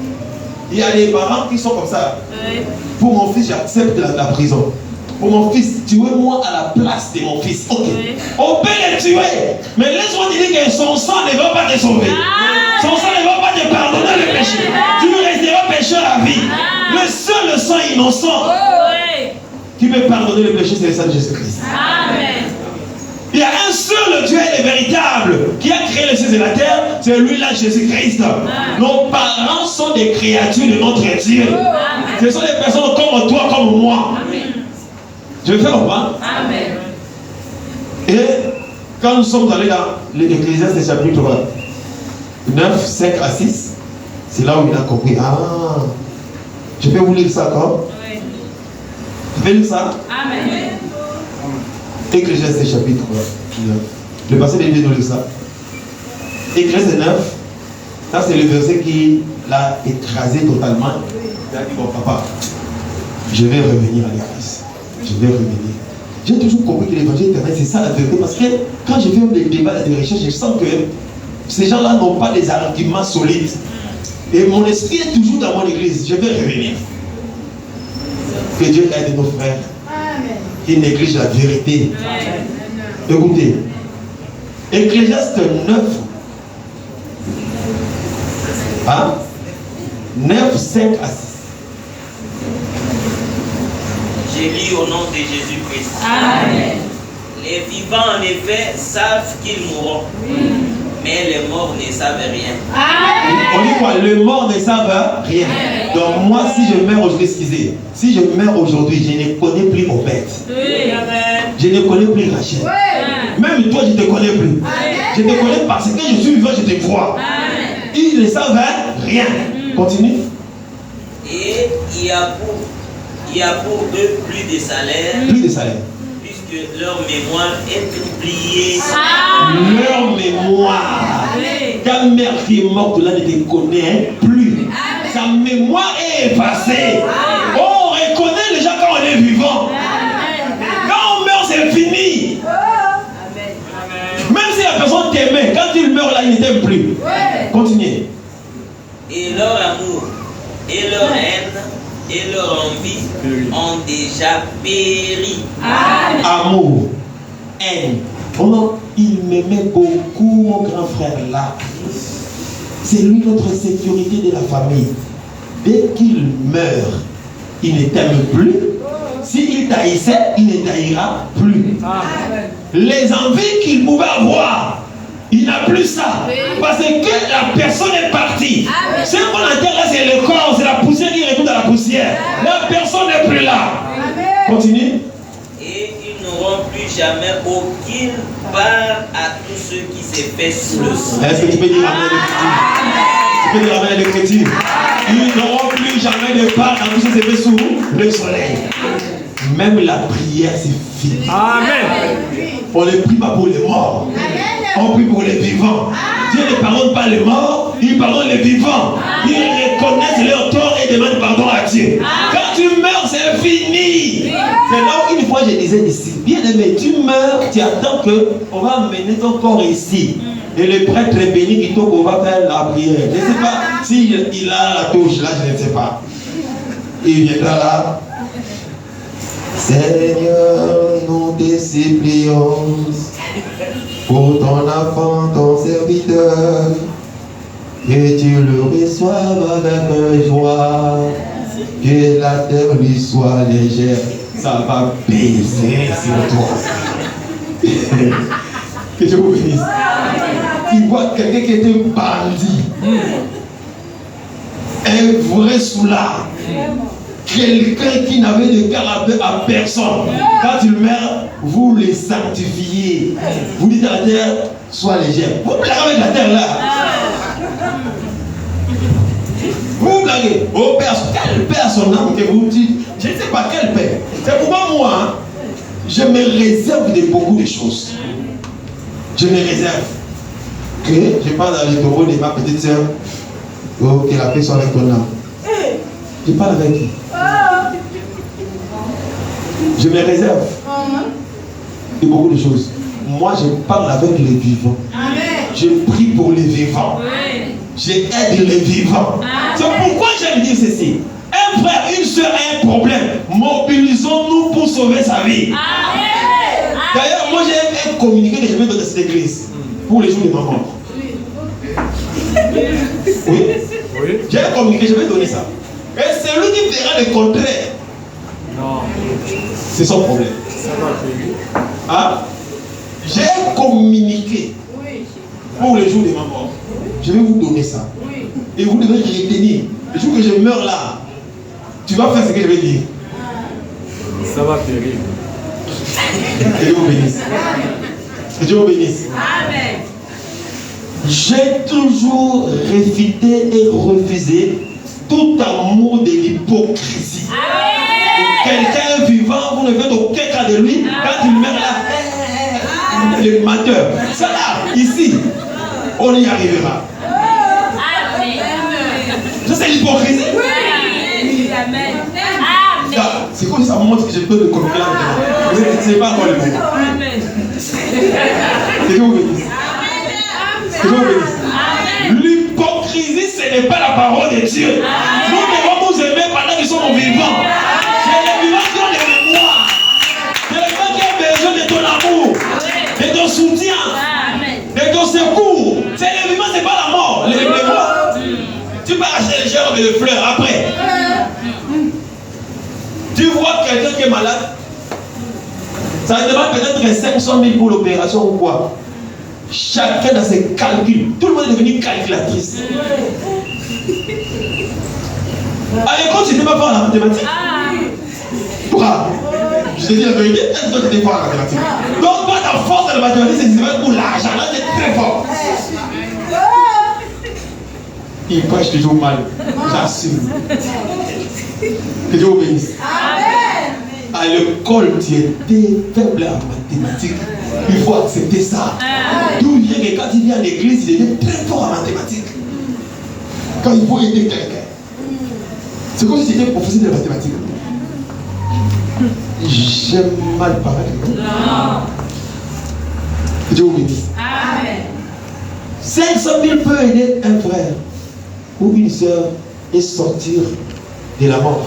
Il y a des parents qui sont comme ça. Oui. Pour mon fils, j'accepte la prison. Pour mon fils, tuez-moi à la place de mon fils. Ok. Oui. On peut le tuer. Mais laisse-moi te dire que son sang ne va pas te sauver. Ah, son sang ne va pas te pardonner le péché. Tu ne resteras pécheur à vie. Le seul sang innocent qui peut pardonner le péché, c'est le sang de Jésus-Christ. Amen. Il y a un seul Dieu, le véritable, qui a créé les cieux et la terre, c'est lui-là, Jésus-Christ. Nos parents sont des créatures de notre Dieu. Amen. Ce sont des personnes comme toi, comme moi. Amen. Je vais faire comprendre. Amen. Et quand nous sommes allés dans l'Ecclésiaste chapitre 9, 5 à 6, c'est là où il a compris. Ah, je peux vous lire ça encore? Oui. Je peux lire ça? Amen. Ecclésiaste chapitre 9. Le passé de Dieu nous lit ça. Ecclésiaste 9, ça c'est le verset qui l'a écrasé totalement. Il a dit, bon papa, je vais revenir à l'église. Je vais revenir. J'ai toujours compris que l'évangile éternel, c'est ça la vérité. Parce que quand je fais des débats, des recherches, je sens que ces gens-là n'ont pas des arguments solides. Et mon esprit est toujours dans mon église. Je vais revenir. Que Dieu aide nos frères qui négligent la vérité. Écoutez, Ecclésiaste 9. Hein? 9, 5 à 6. J'ai lu au nom de Jésus-Christ. Amen. Les vivants, en effet, savent qu'ils mourront. Mais les morts ne savent rien. On dit quoi? Les morts ne savent rien. Donc moi, si je meurs aujourd'hui, excusez, si je meurs aujourd'hui, je ne connais plus mon père. Je ne connais plus Rachel. Même toi, je ne te connais plus. Je te connais parce que je suis vivant, je te vois. Ils ne savent rien. Continue. Et il y a pour eux plus de salaire. Plus de salaire. Puisque leur mémoire est oubliée. Leur mémoire. Ta mère qui est morte là ne te connaît plus. Sa mémoire est effacée. On reconnaît déjà quand on est vivant. Quand on meurt, c'est fini. Même si la personne t'aimait, quand il meurt là, il ne t'aime plus. Continuez. Et leur amour, et leur haine, et leur envie ont déjà péri. Amour, haine. Oh non, il m'aimait beaucoup, mon grand frère là. C'est lui notre sécurité de la famille. Dès qu'il meurt, il ne t'aime plus. S'il t'haïssait, il ne t'haïra plus. Les envies qu'il pouvait avoir, il n'a plus ça. Parce que la personne est partie. Ce qu'on enterre là, c'est le corps, c'est la poussière qui retourne dans la poussière. La personne n'est plus là. Continue. Et ils n'auront plus jamais aucune part à tout ce qui s'est fait sous le soleil. Est-ce que tu peux dire amen à l'écriture? Tu peux dire amen à l'écriture? Ils n'auront plus jamais de part dans tout ce qui s'est fait sous le soleil. Même la prière, c'est fini. Amen. On ne prie pas pour les morts. On prie pour les vivants. Dieu ne pardonne pas les morts, il pardonne les vivants. Ils reconnaissent leur tort et demandent pardon à Dieu. Quand tu meurs, c'est fini. C'est là où une fois je disais ici, bien aimé, tu meurs, tu attends qu'on va amener ton corps ici. Et le prêtre béni qui toque, on va faire la prière. Je ne sais pas s'il a la touche, là je ne sais pas. Il viendra là. Seigneur, nous te supplions pour ton enfant, ton serviteur, que tu le reçoives avec joie, que la terre lui soit légère. Ça va baiser sur toi. Que je vous bénisse. Tu vois quelqu'un qui était bandit, un vrai soulard. Quelqu'un qui n'avait de cœur à personne. Quand il meurt, vous le sanctifiez. Vous dites à la terre, sois légère. Vous blaguez avec la terre là. Vous blaguez. Oh père, quel père son âme que vous dites? Je ne sais pas quel père. C'est pourquoi moi, hein, je me réserve de beaucoup de choses. Je me réserve. Que je parle dans les taureaux de ma petite soeur. Oh, que la paix soit avec ton âme. Je parle avec qui? Je me réserve de beaucoup de choses. Moi, je parle avec les vivants. Je prie pour les vivants. J'aide les vivants. C'est pourquoi j'aime dire ceci. Un frère, une soeur a un problème. Mobilisons-nous pour sauver sa vie. D'ailleurs, moi j'ai un communiqué que je vais donner à cette église pour les jours de ma mort. Oui. J'ai un communiqué, je vais donner ça. Et c'est lui qui verra le contraire. Non. C'est son problème. Ça va payer. Hein? J'ai communiqué pour les jours de ma mort. Je vais vous donner ça. Et vous devez retenir. Le jour que je meurs là, tu vas faire ce que je vais dire. Ça va périr. Que Dieu vous bénisse. Que Dieu vous bénisse. Amen. J'ai toujours réfuté et refusé tout amour de l'hypocrisie. Quelqu'un vivant, vous ne faites aucun cas de lui. Quand il meurt là, le menteur. Ça là, ici, on y arrivera. Ça c'est l'hypocrisie. Amen. C'est comme ça montre que je peux le communiquer là maintenant. Vous ne savez pas encore le moment. Amen. Que Dieu vous bénisse. Que Dieu vous bénisse. L'hypocrisie, ce n'est pas la parole de Dieu. Nous devons nous aimer pendant que nous sommes vivants. C'est les vivants qui ont des mémoires. C'est les gens qui ont besoin de ton amour, de ton soutien. quelqu'un qui est malade, ça demande peut-être 500 000 pour l'opération ou quoi. Chacun a ses calculs. Tout le monde est devenu calculatrice. À l'école, tu n'étais pas fort en mathématiques. Pourquoi? Je te dis la vérité, est-ce que tu étais fort en mathématiques? Donc, toi, ta force en mathématiques, c'est pour l'argent. Là, tu es très fort. Il prêche toujours mal. J'assume. Que Dieu vous bénisse. Amen. À l'école, tu étais faible en mathématiques. Il faut accepter ça. D'où vient que quand il vient à l'église, il est très fort en mathématiques. Quand il faut aider quelqu'un. C'est comme si tu étais professeur de mathématiques. J'aime mal parler. Que Dieu vous bénisse. Amen. 500 000 peut aider un frère ou une soeur et sortir de la mort.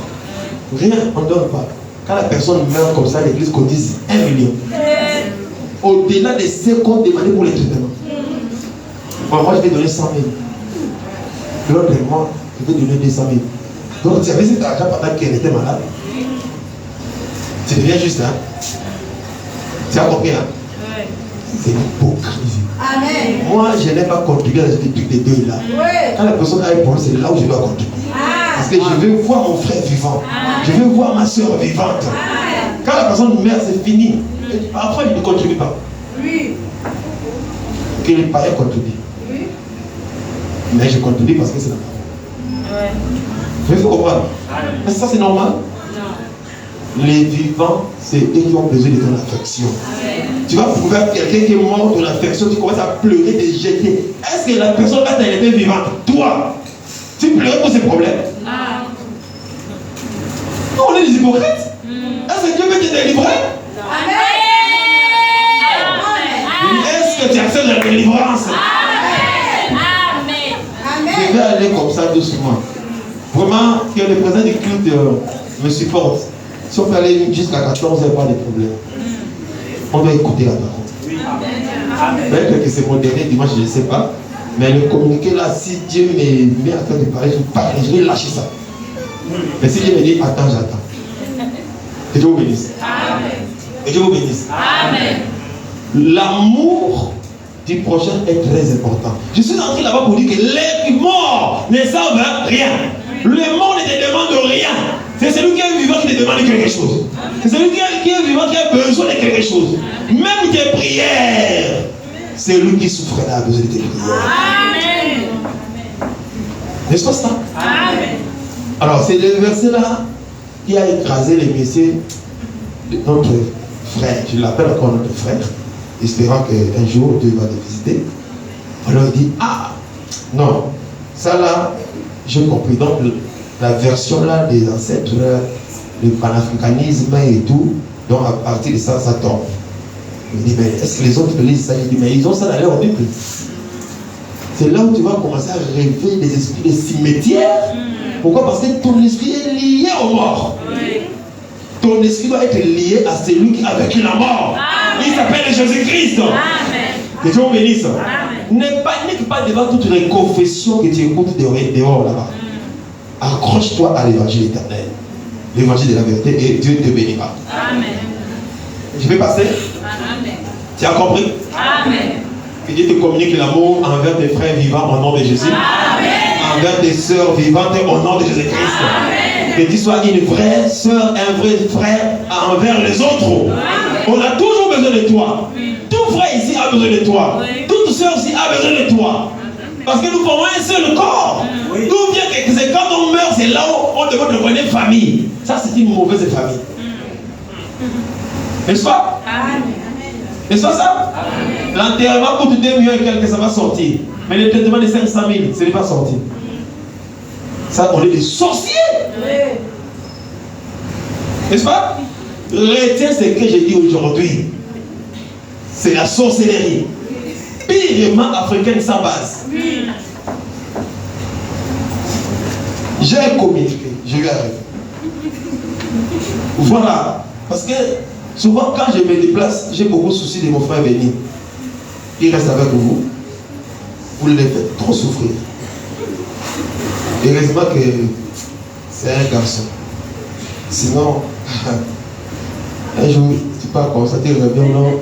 Rien, on ne donne pas. Quand la personne meurt comme ça, l'église cotise 1 million. Au-delà de ce qu'on demandait pour les traitements. Bon, moi, je vais donner 100 000. L'autre mois, je vais donner 200 000. Donc, tu avais cet argent pendant qu'elle était malade. Tu deviens juste, hein? Tu as compris, hein? Oui. C'est l'hypocrisie. Amen. Moi, je n'ai pas contribué à ce truc des deux là. Oui. Quand la personne a un problème, c'est là où je dois contribuer. Parce que je veux voir mon frère vivant. Je veux voir ma soeur vivante. Quand la personne meurt, c'est fini. Après, il ne contribue pas. Oui. Que les païens contribuent. Oui. Mais je contribue parce que c'est la parole. Oui. Vous pouvez comprendre? Mais ça, c'est normal. Les vivants, c'est eux qui ont besoin de ton affection. Tu vas prouver à quelqu'un qui est mort ton affection, tu commences à pleurer, te jeter. Est-ce que la personne, quand elle était vivante, toi, tu pleurais pour ses problèmes? Non, on est des hypocrites. Est-ce que Dieu veut te délivrer? Amen. Est-ce que tu acceptes la délivrance? Amen. Je vais aller comme ça doucement. Vraiment, que le président du culte me supporte. Si on peut aller jusqu'à 14 h, pas de problème. On doit écouter la parole. Peut-être que c'est mon dernier dimanche, je ne sais pas. Mais le communiqué là, si Dieu me met à faire de parler, je vais lâcher ça. Mais si Dieu me dit attends, j'attends. Que Dieu vous bénisse. Que Dieu vous bénisse. L'amour du prochain est très important. Je suis entré là-bas pour dire que les morts ne savent rien. Le monde ne te demande rien. C'est celui qui est vivant qui te demande quelque chose. C'est celui qui est vivant qui a besoin de quelque chose. Même tes prières, c'est lui qui souffrira a besoin de tes prières. Amen. N'est-ce pas ça? Amen. Alors, c'est le verset là qui a écrasé les messieurs de notre frère. Je l'appelle encore notre frère, espérant qu'un jour Dieu va le visiter. On leur dit, ah, non, ça là, j'ai compris. Donc, la version là des ancêtres, le panafricanisme et tout, donc à partir de ça, ça tombe. Il dit, mais est-ce que les autres lisent ça? Il dit, mais ils ont ça dans leur Bible. C'est là où tu vas commencer à rêver des esprits de cimetière. Pourquoi? Parce que ton esprit est lié aux morts. Ton esprit doit être lié à celui qui a vécu la mort. Il s'appelle Jésus-Christ. Que Dieu vous bénisse. N'est pas devant toutes les confessions que tu écoutes dehors là-bas. Accroche-toi à l'évangile éternel, l'évangile de la vérité, et Dieu te bénira. Amen. Je vais passer. Amen. Tu as compris? Amen. Que Dieu te communique l'amour envers tes frères vivants au nom de Jésus. Amen. Envers tes sœurs vivantes au nom de Jésus-Christ. Amen. Que tu sois une vraie sœur, un vrai frère envers les autres. Amen. On a toujours besoin de toi. Tout frère ici a besoin de toi. Toute sœur ici a besoin de toi. Parce que nous formons un seul corps. D'où vient que c'est quand on meurt, c'est là où on devrait devenir famille. Ça, c'est une mauvaise famille. N'est-ce pas? N'est-ce pas ça? L'enterrement coûte 2 millions et quelques, ça va sortir. Mais le traitement de 500 000, ce n'est pas sorti. Ça, on est des sorciers. N'est-ce pas? Retiens ce que j'ai dit aujourd'hui. C'est la sorcellerie. Pirement africaine sans base. J'ai communiqué, je vais arrêter. Voilà. Parce que souvent quand je me déplace, j'ai beaucoup de soucis de mon frère venir. Il reste avec vous. Vous le faites trop souffrir. Heureusement que c'est un garçon. Sinon, Un jour, tu peux constater le revient, non?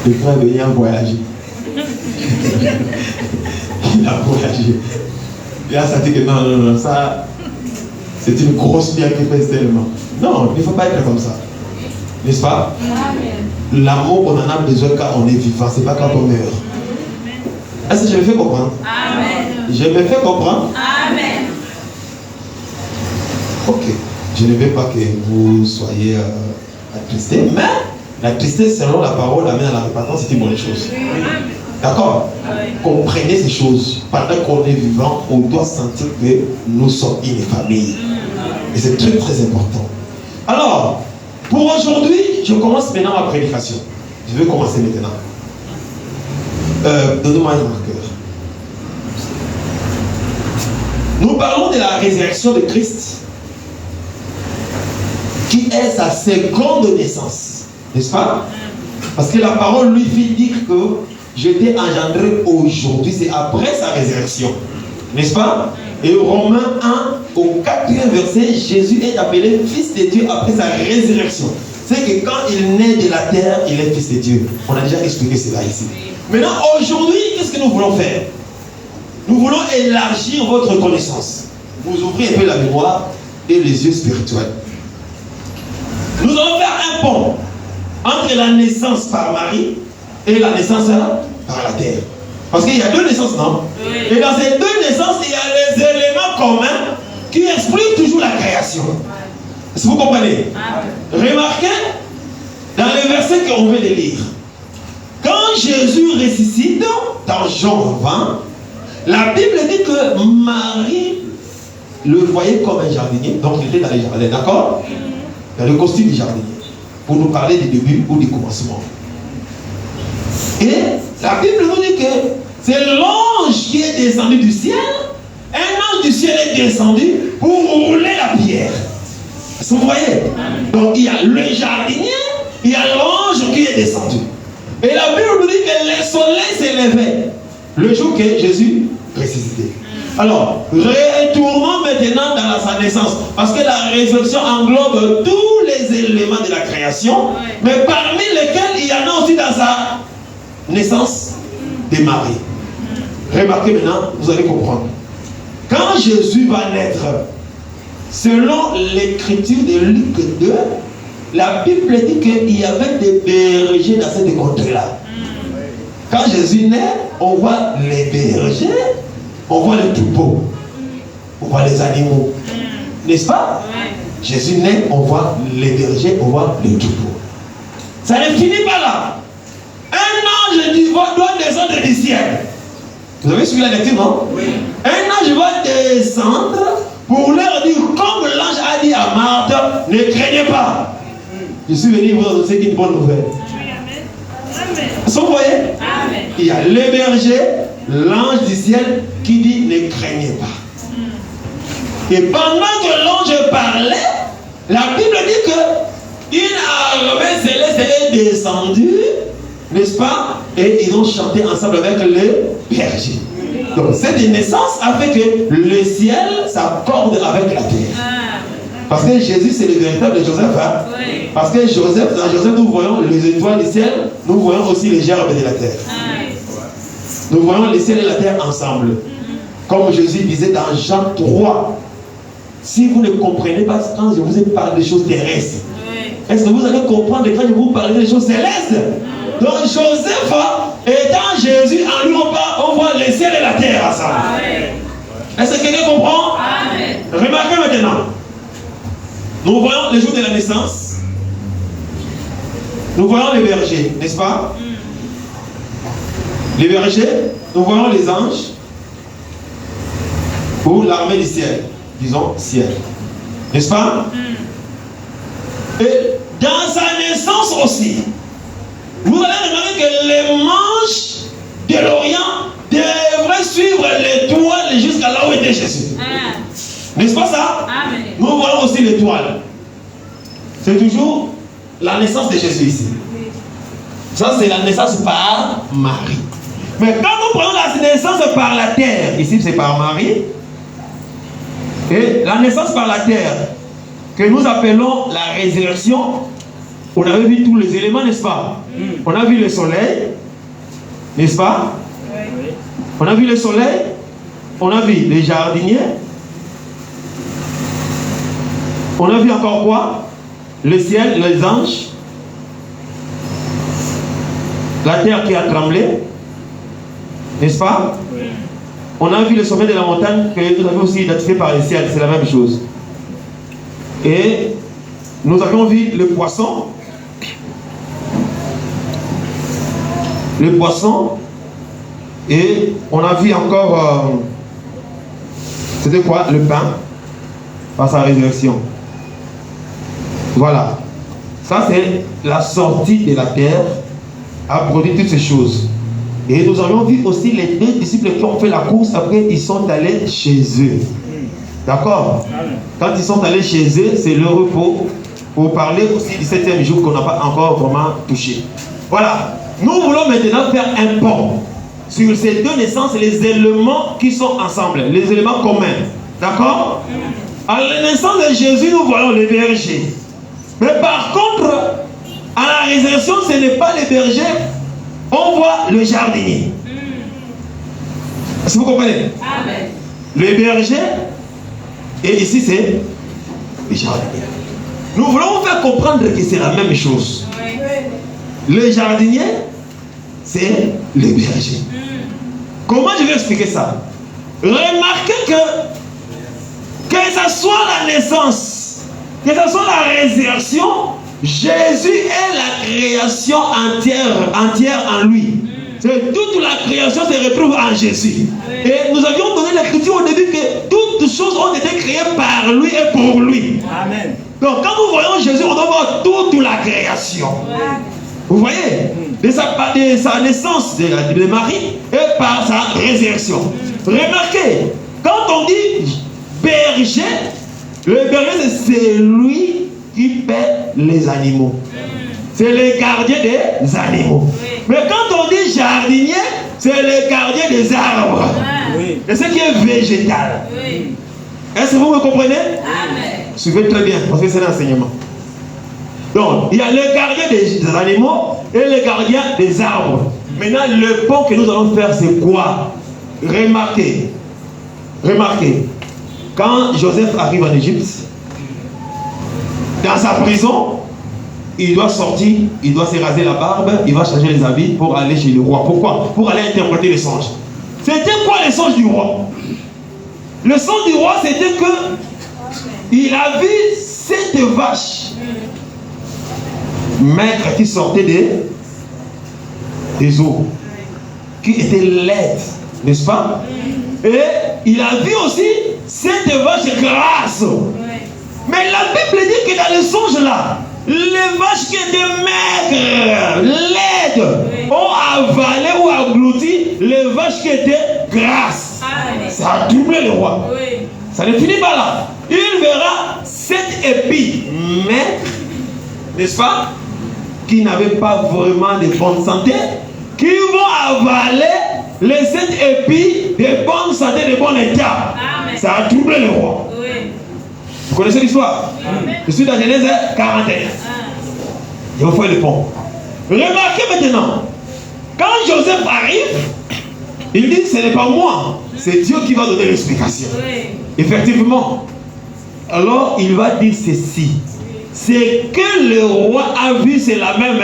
Le frère vient voyager. Il a voyagé. Et là, ça dit que non, ça, c'est une grosse pierre qui pèse tellement. Non, il ne faut pas être comme ça. N'est-ce pas? L'amour, on en a besoin quand on est vivant, c'est pas quand on meurt. Est-ce que je me fais comprendre? Amen. Je me fais comprendre? Amen. Ok. Je ne veux pas que vous soyez attristés, mais la tristesse, selon la parole, amène à la repentance, c'est une bonne chose. D'accord? Comprenez ces choses. Pendant qu'on est vivant, on doit sentir que nous sommes une famille. Et c'est très très important. Alors, pour aujourd'hui, je commence maintenant ma prédication. Je vais commencer maintenant. Donnez-moi un marqueur. Nous parlons de la résurrection de Christ, qui est sa seconde naissance. N'est-ce pas? Parce que la parole lui fait dire que j'étais engendré aujourd'hui, c'est après sa résurrection. N'est-ce pas? Et Romains 1, au 4e verset, Jésus est appelé Fils de Dieu après sa résurrection. C'est que quand il naît de la terre, il est Fils de Dieu. On a déjà expliqué cela ici. Maintenant, aujourd'hui, qu'est-ce que nous voulons faire? Nous voulons élargir votre connaissance. Vous ouvrez un peu la mémoire et les yeux spirituels. Nous allons faire un pont entre la naissance par Marie et la naissance par la terre. Parce qu'il y a deux naissances, non? Oui. Et dans ces deux naissances, il y a les éléments communs qui expliquent toujours la création. Est-ce que vous comprenez? Remarquez dans les versets qu'on veut les lire. Quand Jésus ressuscite, dans Jean 20, la Bible dit que Marie le voyait comme un jardinier. Donc il était dans les jardins, d'accord? Dans le costume du jardinier. Pour nous parler du début ou du commencement. Et la Bible nous dit que c'est l'ange qui est descendu du ciel. Un ange du ciel est descendu pour rouler la pierre. Est-ce que vous voyez? Donc il y a le jardinier, il y a l'ange qui est descendu. Et la Bible nous dit que le soleil s'est levé le jour que Jésus ressuscité. Alors, retournons maintenant dans sa naissance. Parce que la résurrection englobe tous les éléments de la création, mais parmi lesquels il y en a aussi dans sa naissance de Marie. Remarquez maintenant, vous allez comprendre. Quand Jésus va naître, selon l'écriture de Luc 2, la Bible dit qu'il y avait des bergers dans cette contrée-là. Quand Jésus naît, on voit les bergers, on voit les troupeaux, on voit les animaux. N'est-ce pas? Jésus naît, on voit les bergers, on voit les troupeaux. Ça ne finit pas là. Un ange doit descendre du ciel. Vous avez suivi la lecture, non? Oui. Un ange va descendre pour leur dire, comme l'ange a dit à Marthe, ne craignez pas. Je suis venu vous annoncer une bonne nouvelle. Est-ce que vous voyez? Amen. Il y a les bergers, l'ange du ciel qui dit ne craignez pas. Et pendant que l'ange parlait, la Bible dit que une armée céleste est descendue, n'est-ce pas? Et ils ont chanté ensemble avec les bergers. Donc cette naissance a fait que le ciel s'accorde avec la terre. Parce que Jésus c'est le véritable de Joseph. Hein? Oui. Parce que Joseph, dans Joseph nous voyons les étoiles du ciel, nous voyons aussi les gerbes de la terre. Nous voyons le ciel et la terre ensemble. Comme Jésus disait dans Jean 3. Si vous ne comprenez pas quand je vous ai parlé des choses terrestres, est-ce que vous allez comprendre quand je vous parle des choses célestes? Donc Joseph étant Jésus, en lui on voit le ciel et la terre ensemble. Est-ce que quelqu'un comprend? Amen. Remarquez maintenant. Nous voyons les jours de la naissance. Nous voyons les bergers, n'est-ce pas? Les bergers, nous voyons les anges. Ou l'armée du ciel. Disons ciel. N'est-ce pas? Et dans sa naissance aussi, vous allez remarquer que les manches de l'Orient devraient suivre l'étoile jusqu'à là où était Jésus. N'est-ce pas ça? Amen. Nous voyons aussi l'étoile. C'est toujours la naissance de Jésus ici. Ça, c'est la naissance par Marie. Mais quand nous prenons la naissance par la terre, ici c'est par Marie, et la naissance par la terre, que nous appelons la résurrection, on avait vu tous les éléments, n'est-ce pas? On a vu le soleil, n'est-ce pas? On a vu le soleil, on a vu les jardiniers, on a vu encore quoi? Le ciel, les anges, la terre qui a tremblé, n'est-ce pas? On a vu le sommet de la montagne que nous avons aussi identifié par le ciel, c'est la même chose. Et nous avions vu le poisson. Le poisson. Et on a vu encore, c'était quoi? Le pain, par sa résurrection. Voilà. Ça, c'est la sortie de la terre a produit toutes ces choses. Et nous avions vu aussi les deux disciples qui ont fait la course, après ils sont allés chez eux. D'accord? Quand ils sont allés chez eux, c'est le repos pour parler aussi du 7e jour qu'on n'a pas encore vraiment touché. Voilà. Nous voulons maintenant faire un pont sur ces deux naissances, les éléments qui sont ensemble, les éléments communs. D'accord? À la naissance de Jésus, nous voyons les bergers. Mais par contre, à la résurrection, ce n'est pas les bergers, on voit le jardinier. Est-ce que vous comprenez? Amen. Le berger, et ici c'est le jardinier. Nous voulons vous faire comprendre que c'est la même chose. Le jardinier, c'est le berger. Comment je vais expliquer ça? Remarquez que ce soit la naissance, que ce soit la résurrection, Jésus est la création entière en lui. Toute la création se retrouve en Jésus. Et nous avions donné l'écriture au début que toutes choses ont été créées par lui et pour lui. Amen. Donc quand nous voyons Jésus, on doit voir toute la création. Vous voyez? De sa naissance de Marie et par sa résurrection. Remarquez, quand on dit berger, le berger c'est celui qui paie les animaux. C'est le gardien des animaux. Mais quand on dit jardinier, c'est le gardien des arbres. Et ce qui est végétal. Est-ce que vous me comprenez? Suivez très bien, parce que c'est l'enseignement. Donc, il y a le gardien des animaux et le gardien des arbres. Maintenant, le pont que nous allons faire, c'est quoi? Remarquez. Quand Joseph arrive en Égypte, dans sa prison, il doit sortir, il doit se raser la barbe, il va changer les habits pour aller chez le roi. Pourquoi? Pour aller interpréter les songes. C'était quoi les songes du roi? Le songe du roi, c'était que il a vu 7 vaches maigres qui sortaient des eaux, qui étaient laides, n'est-ce pas? Et il a vu aussi 7 vaches grasses. Mais la Bible dit que dans le songe là, les vaches qui étaient maigres, laides, ont avalé ou aglouti les vaches qui étaient grasses. Ça a troublé le roi. Ça ne finit pas là. Il verra 7 épis maigres, n'est-ce pas, qui n'avaient pas vraiment de bonne santé, qui vont avaler les 7 épis de bonne santé, de bon état. Ça a troublé le roi. Vous connaissez l'histoire? Je suis dans Genèse 41. Je vous fais le pont. Remarquez maintenant, quand Joseph arrive, il dit ce n'est pas moi, c'est Dieu qui va donner l'explication. Effectivement. Alors il va dire ceci. C'est que le roi a vu, c'est la même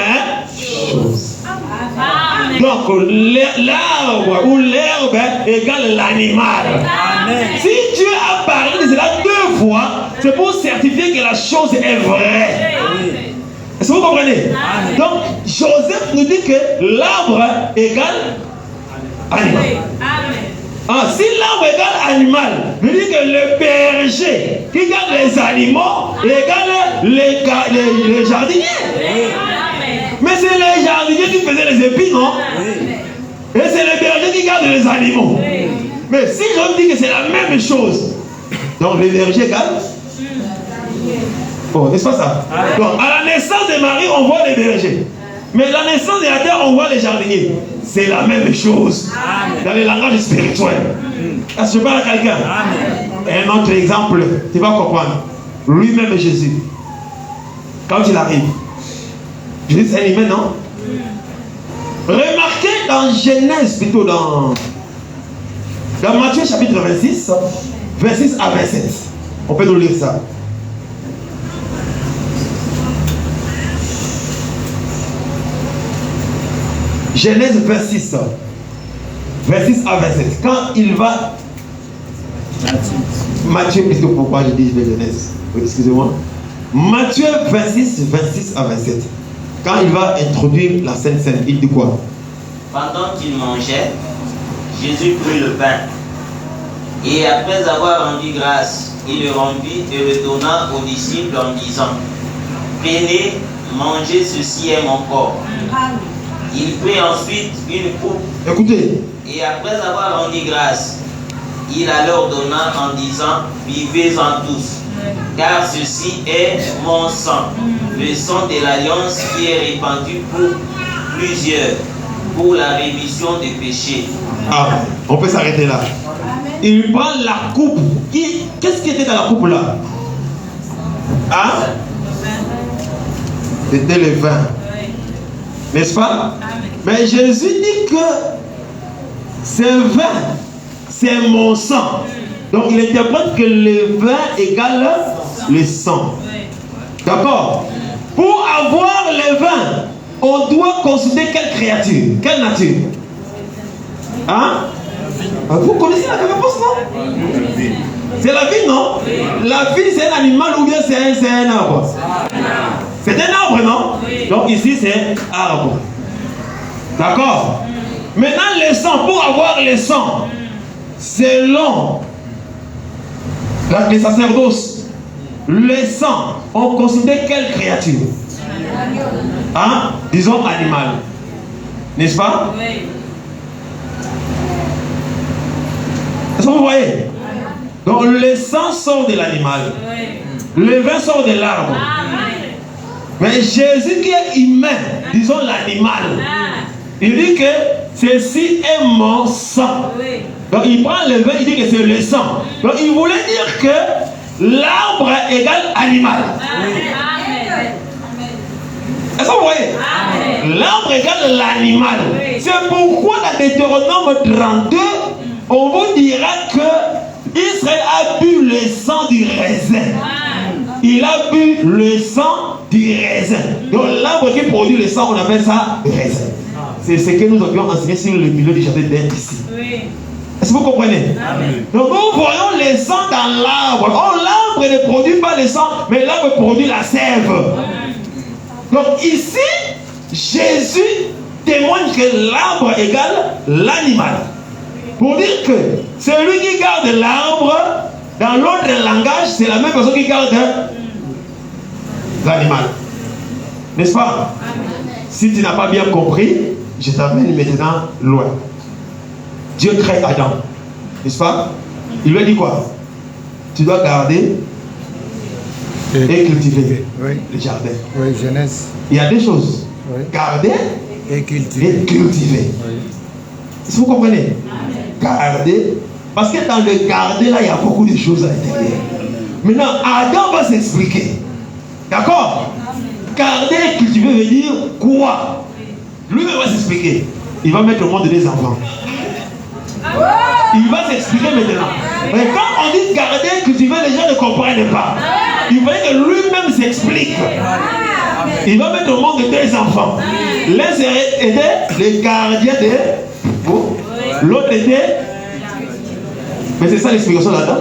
chose. Donc l'arbre ou l'herbe égale l'animal. Si Dieu a parlé de cela 2 fois, c'est pour certifier que la chose est vraie. Est-ce que vous comprenez? Donc Joseph nous dit que l'arbre égale animal. Si l'arbre égale animal, nous dit que le berger qui garde les animaux égale les jardiniers. Mais c'est les jardiniers qui faisaient les épis, non? Et c'est le berger qui garde les animaux. Mais si je dis que c'est la même chose, donc les bergers gardent. Oh, n'est-ce pas ça? Donc à la naissance de Marie, on voit les bergers. Mais à la naissance de la terre, on voit les jardiniers. C'est la même chose. Dans le langage spirituel. Est-ce que je parle à quelqu'un? Un autre exemple, tu vas comprendre. lui-même Jésus, quand il arrive, Jésus c'est un humain, non? Remarquez dans Genèse, plutôt dans Matthieu chapitre 26, 26 à 27. On peut nous lire ça. Genèse 26, 26 à 27. Quand il va... Matthieu, plutôt, pourquoi je dis Genèse? Excusez-moi. Matthieu 26, 26 à 27. Quand il va introduire la Sainte Seine, il dit quoi? Pendant qu'il mangeait, Jésus prit le pain. Et après avoir rendu grâce, il le rompit et le donna aux disciples en disant: Prenez, mangez, ceci est mon corps. Il prit ensuite une coupe. Écoutez. Et après avoir rendu grâce, il la leur donna en disant: Buvez-en tous, car ceci est mon sang, le sang de l'alliance qui est répandu pour plusieurs, pour la rémission des péchés. Ah, on peut s'arrêter là. Il prend la coupe. Qu'est-ce qui était dans la coupe là? Hein? C'était le vin. N'est-ce pas? Mais Jésus dit que ce vin, c'est mon sang. Donc il interprète que le vin égale le sang. D'accord? Pour avoir le vin, on doit consulter quelle créature? Quelle nature? Hein? Vous connaissez la réponse, non? C'est la vie, non? La vie, c'est un animal ou bien c'est un arbre? C'est un arbre, non? Donc ici, c'est arbre. D'accord? Maintenant, le sang, pour avoir le sang, selon les sacerdoces, le sang, on considère quelle créature? Hein? Disons animal. N'est-ce pas? Est-ce que vous voyez? Donc le sang sort de l'animal. Le vin sort de l'arbre. Mais Jésus qui est humain, disons l'animal, il dit que ceci est mon sang. Donc il prend le vin, il dit que c'est le sang. Donc il voulait dire que l'arbre égale animal. Est-ce que vous voyez? L'arbre égale l'animal. C'est pourquoi dans Deutéronome 32, on vous dira que Israël a bu le sang du raisin. Il a bu le sang du raisin. Donc l'arbre qui produit le sang, on appelle ça raisin. C'est ce que nous avions enseigné sur le milieu du jardin d'Èden ici. Est-ce que vous comprenez? Donc nous voyons le sang dans l'arbre. Oh, l'arbre ne produit pas le sang, mais l'arbre produit la sève. Donc ici, Jésus témoigne que l'arbre égale l'animal. Pour dire que celui qui garde l'arbre, dans l'autre langage, c'est la même personne qui garde l'animal. N'est-ce pas? Si tu n'as pas bien compris, je t'amène maintenant loin. Dieu crée Adam. N'est-ce pas? Il lui a dit quoi? Tu dois garder et cultiver le jardin. Oui, Genèse. Il y a deux choses. Garder et cultiver. Est-ce que vous comprenez? Garder. Parce que dans le garder, là, il y a beaucoup de choses à l'intérieur. Maintenant, Adam va s'expliquer. D'accord? Garder et cultiver veut dire quoi? Lui-même va s'expliquer. Il va mettre au monde des enfants. Il va s'expliquer maintenant. Mais quand on dit garder, cultiver, les gens ne comprennent pas. Il fallait que lui-même s'explique. Il va mettre au monde deux enfants. L'un était le gardien de vous. L'autre était... Mais c'est ça l'explication d'Adam.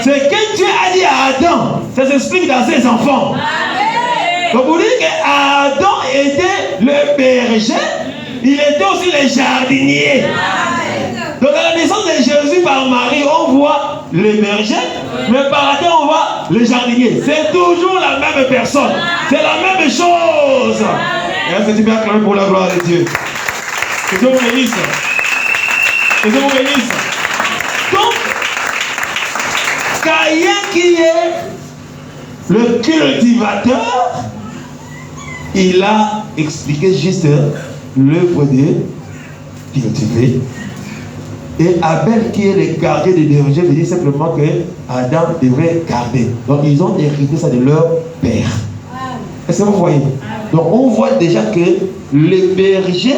C'est que Dieu a dit à Adam. Ça s'explique dans ses enfants. Donc vous dites qu'Adam était le berger. Il était aussi le jardinier. Donc à la naissance de Jésus par Marie, on voit le berger, mais par Adam on voit le jardinier. C'est toujours la même personne. C'est la même chose. Est-ce que tu peux acclamer pour la gloire de Dieu? Que Dieu vous bénisse. Que Dieu vous bénisse. Donc, Caïn qui est le cultivateur, il a expliqué juste l'œuvre de cultiver Et Abel, qui est le gardien des bergers, veut dire simplement que Adam devait garder. Donc ils ont hérité ça de leur père. Est-ce que vous voyez? Donc on voit déjà que les bergers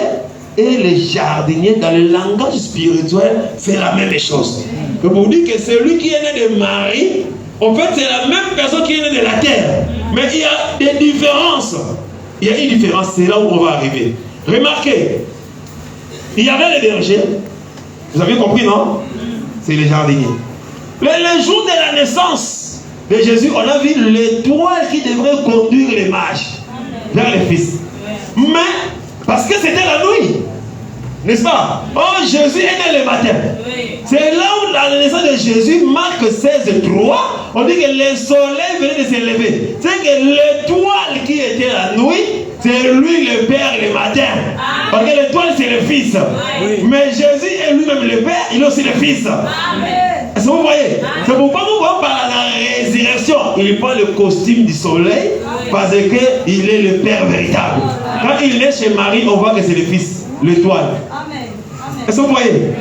et les jardiniers, dans le langage spirituel, c'est la même chose. Donc pour dire que celui qui est né de Marie, en fait c'est la même personne qui est née de la terre. Mais il y a des différences. Il y a une différence, c'est là où on va arriver. Remarquez, il y avait les bergers. Vous avez compris, non? C'est les jardiniers. Le jour de la naissance de Jésus, on a vu l'étoile qui devrait conduire les mages vers le Fils. Mais, parce que c'était la nuit, n'est-ce pas? Oh, Jésus est né le matin. C'est là où la naissance de Jésus marque 16:3. On dit que le soleil venait de se lever. C'est que l'étoile qui était la nuit, c'est lui le Père le matin. Parce que l'étoile c'est le Fils. Mais Jésus est lui-même le Père, il est aussi le Fils. Est-ce que vous voyez? C'est pourquoi nous voyons par la résurrection, il prend le costume du soleil parce qu'il est le Père véritable. Quand il est chez Marie, on voit que c'est le Fils, l'étoile. Est-ce que vous voyez?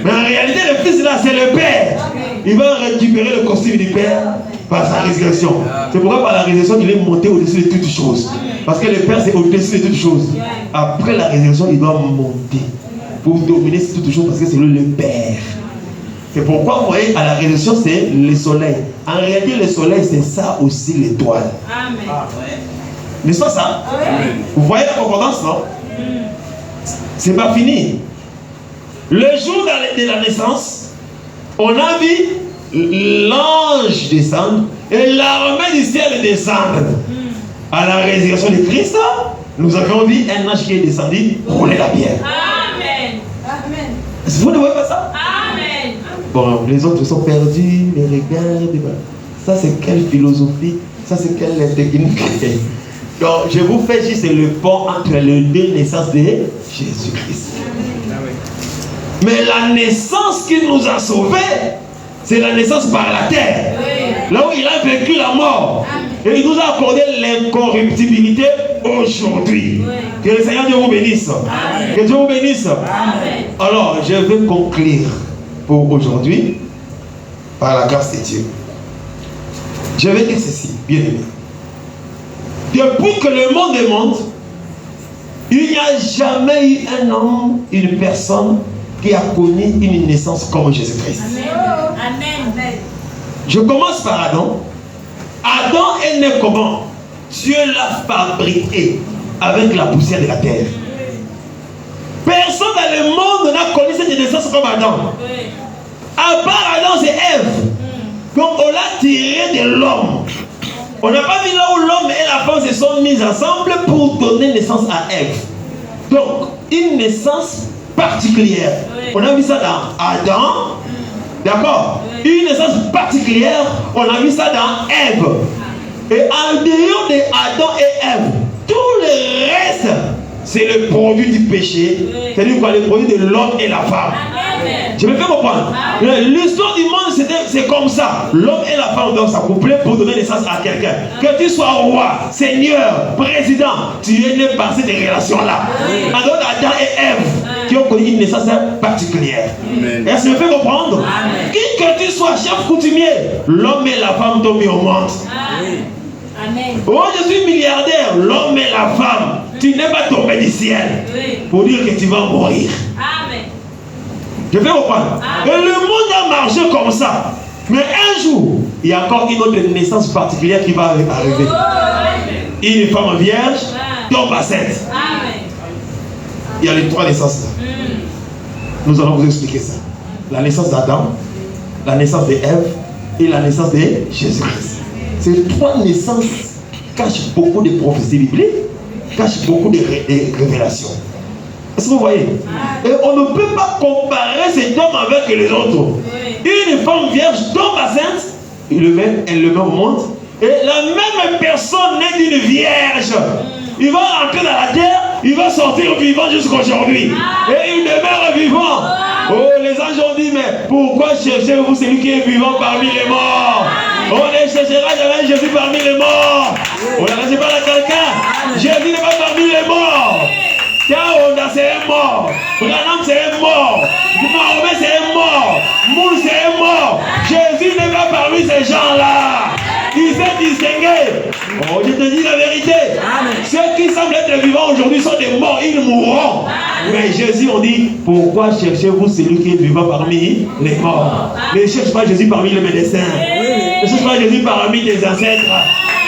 Mais en réalité, le Fils là, c'est le Père. Il va récupérer le costume du Père par sa résurrection. C'est pourquoi par la résurrection, il est monté au-dessus de toutes choses. Parce que le Père, c'est au-dessus de toutes choses. Après la résurrection, il doit monter pour dominer sur toutes choses parce que c'est lui le Père. C'est pourquoi vous voyez, à la résurrection, c'est le soleil. En réalité, le soleil, c'est ça aussi l'étoile. N'est-ce pas ça? Vous voyez la concordance, non? C'est pas fini. Le jour de la naissance, on a vu l'ange descendre et l'armée du ciel descendre. À la résurrection de Christ, nous avons vu un ange qui est descendu rouler la pierre. Amen. Vous ne voyez pas ça? Amen. Bon, les autres sont perdus, les regards. Ça, c'est quelle philosophie? Ça, c'est quelle technique? Donc, je vous fais juste le pont entre les deux naissances de Jésus-Christ. Mais la naissance qui nous a sauvés, c'est la naissance par la terre. Là où il a vécu la mort. Et il nous a accordé l'incorruptibilité aujourd'hui. Que le Seigneur Dieu vous bénisse. Que Dieu vous bénisse. Alors, je vais conclure pour aujourd'hui par la grâce de Dieu. Je vais dire ceci, bien aimé. Depuis que le monde est monde, il n'y a jamais eu un homme, une personne qui a connu une naissance comme Jésus-Christ. Amen. Je commence par Adam. Adam est né comment? Dieu l'a fabriqué avec la poussière de la terre. Personne dans le monde n'a connu cette naissance comme Adam. À part Adam, c'est Ève. Donc on l'a tiré de l'homme. On n'a pas vu là où l'homme et la femme se sont mis ensemble pour donner naissance à Ève. Donc, une naissance particulière. On a vu ça dans Adam. D'accord? Une naissance particulière, on a vu ça dans Ève. Et en dehors de Adam et Ève, tout le reste, c'est le produit du péché. C'est-à-dire quoi? Le produit de l'homme et la femme. Je me fais comprendre. L'histoire du monde, c'est comme ça. L'homme et la femme doivent s'accoupler pour donner naissance à quelqu'un. Que tu sois roi, seigneur, président, tu es né par cette relation-là. Alors Adam et Ève qui ont connu une naissance particulière. Est-ce que je me fais comprendre? Qui que tu sois, chef coutumier, l'homme et la femme t'ont mis au monde. Oh, je suis milliardaire, l'homme et la femme. Tu n'es pas tombé du ciel pour dire que tu vas mourir. Je vais comprendre. Et le monde a marché comme ça. Mais un jour, il y a encore une autre naissance particulière qui va arriver. Une femme vierge tombe enceinte. Il y a les trois naissances là. Nous allons vous expliquer ça. La naissance d'Adam, la naissance d'Ève et la naissance de Jésus-Christ. Ces trois naissances cachent beaucoup de prophéties bibliques, cachent beaucoup de révélations. Est-ce que vous voyez? Et on ne peut pas comparer cet homme avec les autres. Une femme vierge tombe enceinte, elle le met au monde, et la même personne née d'une vierge, il va rentrer dans la terre, il va sortir vivant jusqu'aujourd'hui. Et il demeure vivant. Oh, les anges ont dit, mais pourquoi cherchez-vous celui qui est vivant parmi les morts? On ne cherchera jamais Jésus parmi les morts. On ne cherche pas quelqu'un. Jésus n'est pas parmi les morts. Tiens, c'est un mort. Branham, c'est un mort. Mahomet, c'est un mort. Jésus n'est pas parmi ces gens-là. Il s'est distingué. Oh, je te dis la vérité. Amen. Ceux qui semblent être vivants aujourd'hui sont des morts, ils mourront. Mais Jésus, on dit, pourquoi cherchez-vous celui qui est vivant parmi les morts? Ne cherche pas Jésus parmi les médecins. Ne cherche pas Jésus parmi tes ancêtres.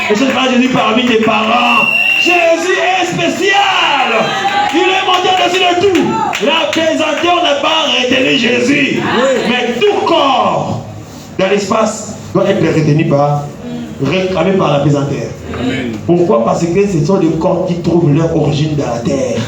Ne cherche pas Jésus parmi tes parents. Jésus est spécial. Il est monté au-dessus de tout. La pesanteur n'a pas retenu Jésus. Mais tout corps dans l'espace doit être retenu par, réclamé par la pesanteur. Pourquoi? Parce que ce sont des corps qui trouvent leur origine dans la terre.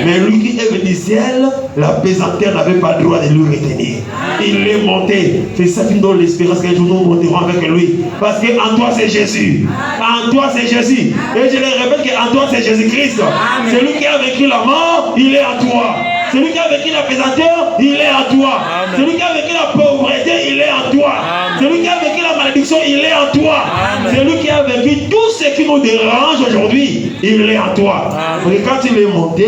Mais lui qui est venu du ciel, la pesanteur n'avait pas le droit de lui retenir. Il est monté. C'est ça qui nous donne l'espérance qu'un jour nous monterons avec lui. Parce qu'en toi c'est Jésus. En toi c'est Jésus. Et je le répète qu'en toi c'est Jésus-Christ. Celui qui a vécu la mort, il est en toi. Celui qui a vécu la pesanteur, il est en toi. Celui qui a vécu la pauvreté, il est en toi. Celui qui a vécu la malédiction, il est en toi. Celui qui a vécu tout ce qui nous dérange aujourd'hui, il est en toi. Et quand il est monté,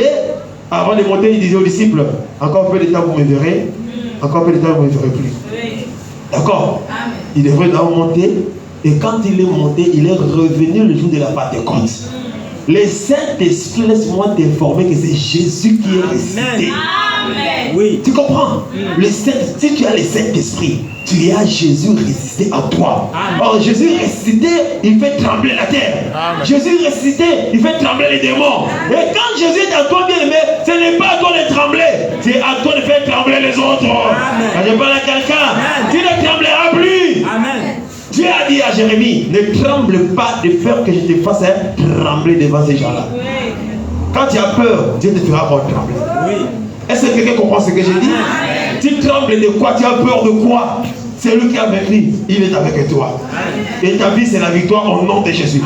avant de monter, il disait aux disciples, encore peu de temps vous me verrez, encore peu de temps vous ne me verrez plus. D'accord? Il devrait d'abord monter, et quand il est monté, il est revenu le jour de la Pentecôte. Le Saint-Esprit, laisse-moi t'informer que c'est Jésus qui est ressuscité. Oui. Tu comprends? Si tu as le Saint-Esprit, tu as Jésus ressuscité en toi. Or, Jésus ressuscité, il fait trembler la terre. Jésus ressuscité, il fait trembler les démons. Et quand Jésus est en toi, bien aimé, ce n'est pas à toi de trembler, c'est à toi de faire trembler les autres. Quand je parle à quelqu'un, tu ne trembleras plus. Amen. Dieu a dit à Jérémie, ne tremble pas de peur que je te fasse trembler devant ces gens-là. Quand tu as peur, Dieu te fera encore trembler. Est-ce que quelqu'un comprend ce que j'ai dit? Tu trembles de quoi? Tu as peur de quoi? C'est lui qui a vécu, il est avec toi. Et ta vie, c'est la victoire au nom de Jésus.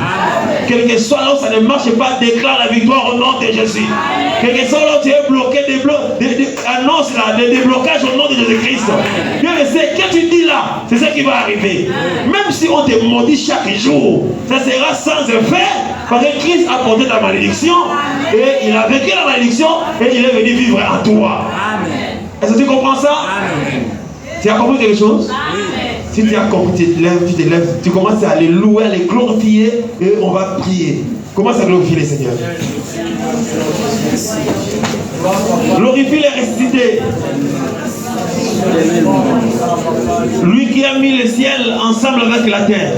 Quel que soit là où ça ne marche pas, déclare la victoire au nom de Jésus. Quel que soit là où tu es bloqué, annonce le déblocage au nom de Jésus-Christ. Dieu le sait, ce que tu dis là, c'est ce qui va arriver. Même si on te maudit chaque jour, ça sera sans effet, parce que Christ a porté ta malédiction, et il a vécu la malédiction, et il est venu vivre en toi. Est-ce que tu comprends ça? Tu as compris quelque chose? Si tu as compris, tu te lèves, tu commences à les louer, à les glorifier, et on va prier. Commence à glorifier les Seigneurs. Glorifie les ressuscités. Lui qui a mis le ciel ensemble avec la terre.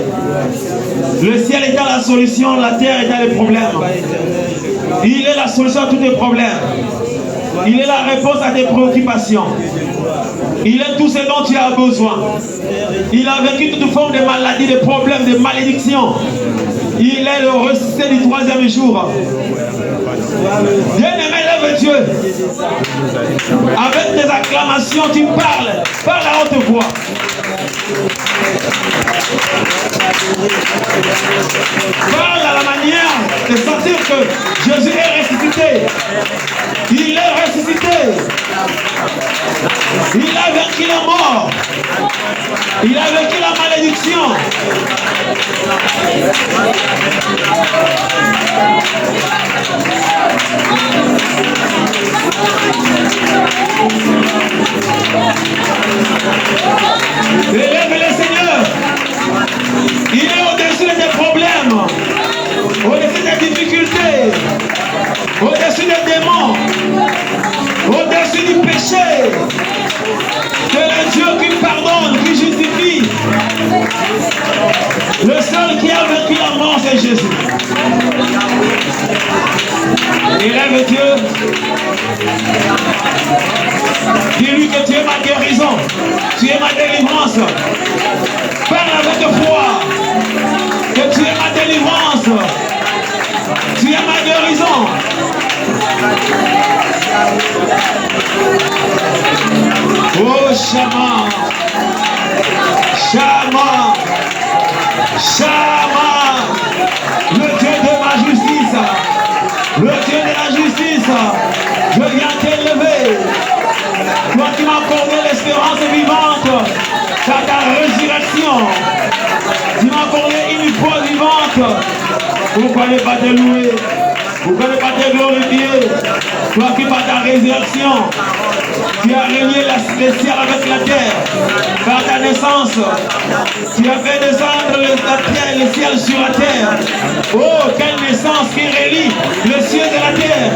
Le ciel est à la solution, la terre est à les problèmes. Il est la solution à tous tes problèmes. Il est la réponse à tes préoccupations. Il est tout ce dont tu as besoin. Il a vécu toute forme de maladie, de problèmes, de malédiction. Il est le ressuscité du troisième jour. Bien-aimé, lève Dieu. Avec tes acclamations, tu parles. Parle à haute voix. Parle à la manière de sentir que Jésus est ressuscité. Il est ressuscité. Il a vaincu la mort. Il a vaincu la malédiction. Élève le Seigneur. Il est au-dessus de tes problèmes, au-dessus des difficultés, au-dessus des démons, au-dessus du péché. C'est le Dieu qui pardonne, qui justifie. Le seul qui a vaincu la mort, c'est Jésus. Élève Dieu. Dis-lui que tu es ma guérison, tu es ma délivrance. Parle avec foi que tu es ma délivrance, tu es ma guérison. Oh Shama, Shama, Shama, le Dieu de ma justice, le Dieu de la justice, je viens t'élever. Toi qui m'as accordé l'espérance vivante, c'est ta résurrection. Tu m'as accordé une foi vivante. Pourquoi ne pas te louer? Pourquoi ne pas te glorifier? Toi qui par ta résurrection, tu as relié les ciels avec la terre. Par ta naissance, tu as fait descendre le ciel sur la terre. Oh, quelle naissance qui relie le ciel de la terre.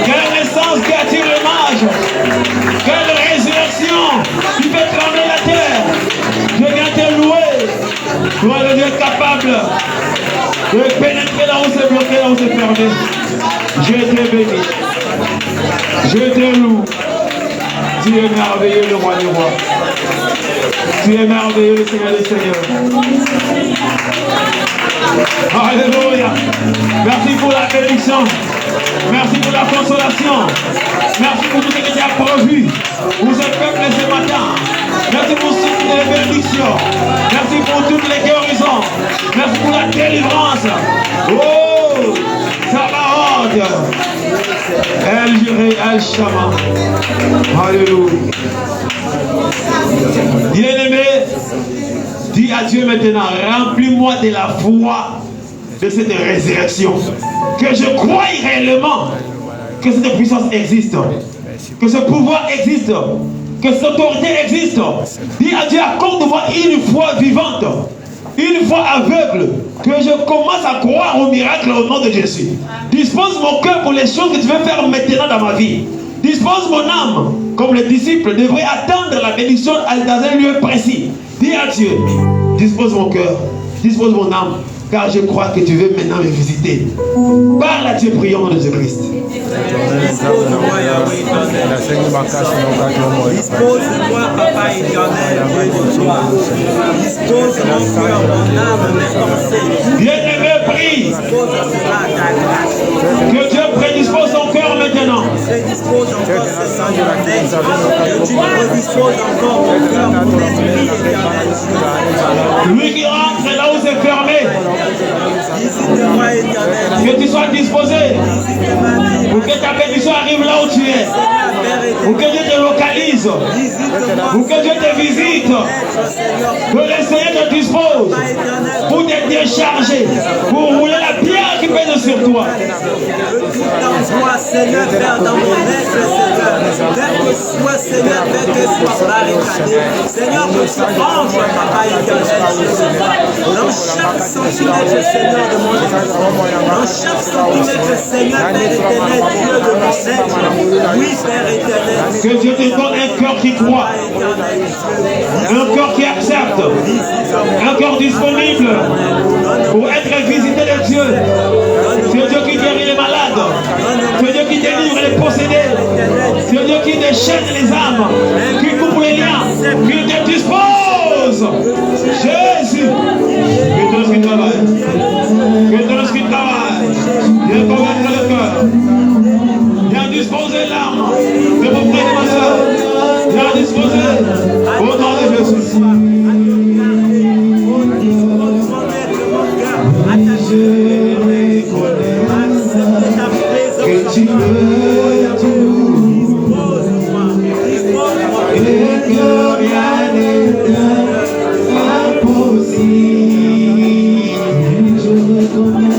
Quelle naissance qui attire l'image. Quelle résurrection qui fait trembler la terre. Je viens te louer. Toi, le Dieu capable de pénétrer là où c'est bloqué, là où c'est fermé. Je te bénis. Je te loue. Tu es merveilleux, le roi du roi. Tu es merveilleux, le Seigneur des Seigneurs. Alléluia. Merci pour la bénédiction. Merci pour la consolation. Merci pour tout ce que tu as prévu pour ce peuple ce matin. Merci pour toutes les bénédictions. Merci pour toutes les guérisons. Merci pour la délivrance. Oh, Sabaoth. El Jireh, El Shama. Alléluia. Bien-aimé, dis à Dieu maintenant, remplis-moi de la foi de cette résurrection. Que je croie réellement que cette puissance existe, que ce pouvoir existe, que cette autorité existe. Dis à Dieu, accorde-moi une foi vivante, une foi aveugle, que je commence à croire au miracle au nom de Jésus. Dispose mon cœur pour les choses que tu veux faire maintenant dans ma vie. Dispose mon âme, comme les disciples devraient attendre la bénédiction dans un lieu précis. Dis à Dieu, dispose mon cœur, dispose mon âme, car je crois que tu veux maintenant me visiter. Parle à Dieu, prions de Jésus-Christ. Dispose-moi, Papa éternel, dispose mon cœur, mon âme, mes pensées. Bien-aimé, prie. Que Dieu prédispose son cœur maintenant. Prédispose encore ce sang de la tête. Que tu prédisposes encore mon cœur, mon esprit éternel. Lui qui rentre là où c'est fermé. Visite-moi éternel. Que tu sois disposé. Pour que ta bénédiction arrive là où tu es. Pour que Dieu te localise. Pour que Dieu te visite. Que le Seigneur te dispose. Pour te décharger. Pour rouler la pierre qui pèse sur toi. Dans toi, Seigneur, Père, dans mon être, Seigneur. Père, que soit, Seigneur, Père, que soit barricadé. Seigneur, que tu envoies, Papa éternel, dans chaque centimètre, Seigneur, de mon être. Dans chaque centimètre, Seigneur, Père éternel, Dieu de mon être. Oui, Père éternel. Que Dieu te donne un cœur qui croit. Un cœur qui accepte. Un cœur disponible pour être visité de Dieu. C'est Dieu qui guérit les malades. C'est Dieu qui délivre les possédés. C'est Dieu qui déchaîne les âmes, qui coupe les liens, qui te dispose. Jésus. Que tout ce qui travaille. Que tout ce qui travaille. Viens convaincre le cœur. Viens disposer l'âme de mon frère et ma soeur. Viens disposer au nom de Jésus. Que tu veux tout et que rien n'est impossible. Je reconnais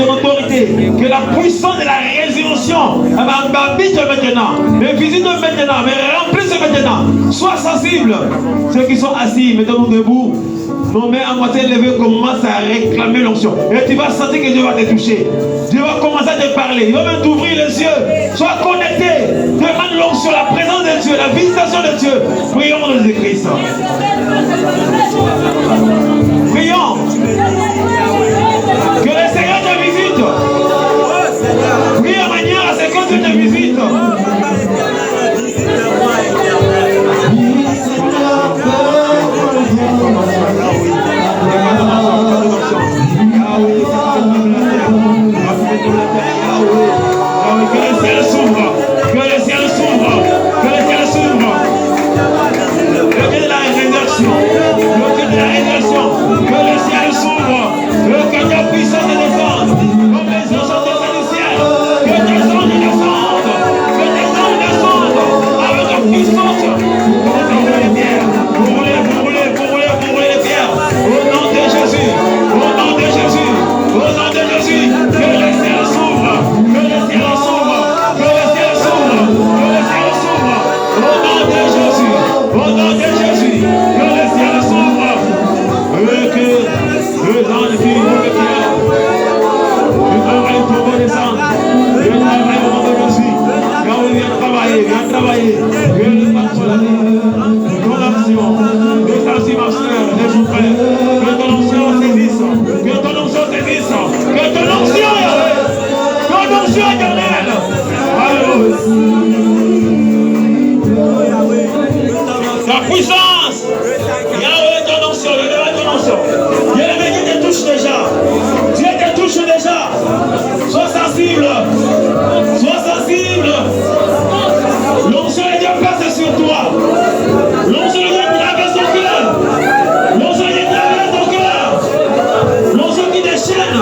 ton autorité. Que la puissance de la résurrection m'habite maintenant. Me visite maintenant. Me remplisse maintenant. Sois sensible. Ceux qui sont assis, mettons-nous debout. Nos mains à moitié levées commencent à réclamer l'onction. Et tu vas sentir que Dieu va te toucher. Dieu va commencer à te parler. Il va même t'ouvrir les yeux. Sois connecté. Demande l'onction, la présence de Dieu, la visitation de Dieu. Prions au nom de Christ. Prions. Que le Seigneur te visite. Prie en manière à ce que Dieu te visite. Que le ciel s'ouvre, que le ciel s'ouvre, que le ciel s'ouvre. Le Dieu de la résurrection, le Dieu de la résurrection, que le ciel s'ouvre, que ta puissance descende, comme les eaux sont descendues du ciel, que tes anges descendent, que tes anges descendent avec la puissance. Commencez à rouler les pierres, vous roulez les pierres, au nom de Jésus, au nom de Jésus, au nom de Jésus, que le ciel s'ouvre, que le ciel s'ouvre, que le ciel s'ouvre, que le ciel s'ouvre, au nom de Jésus, au nom de Jésus, que le ciel s'ouvre, et que le ange qui roule les pierres, le travail pour redescendre, le travail au nom de Jésus, quand on vient travailler, que le patron ton action, que ta action, ne joue pas, que ton onction saisisse, que ton onction saisisse, que ton onction, ton onction éternelle. Alléluia. Ta puissance, Yahweh, ton onction, ton onction. Dieu qui te touche déjà. Dieu te touche déjà. Sois sensible. Sois sensible. L'onction de Dieu passe sur toi. L'onction de Dieu traverse ton cœur. L'onction de Dieu traverse ton cœur. L'onction qui déchaîne.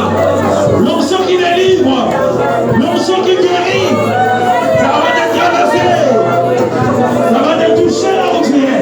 L'onction qui délivre. L'onction qui guérit. Ça va te traverser. Ça va te toucher là où tu es.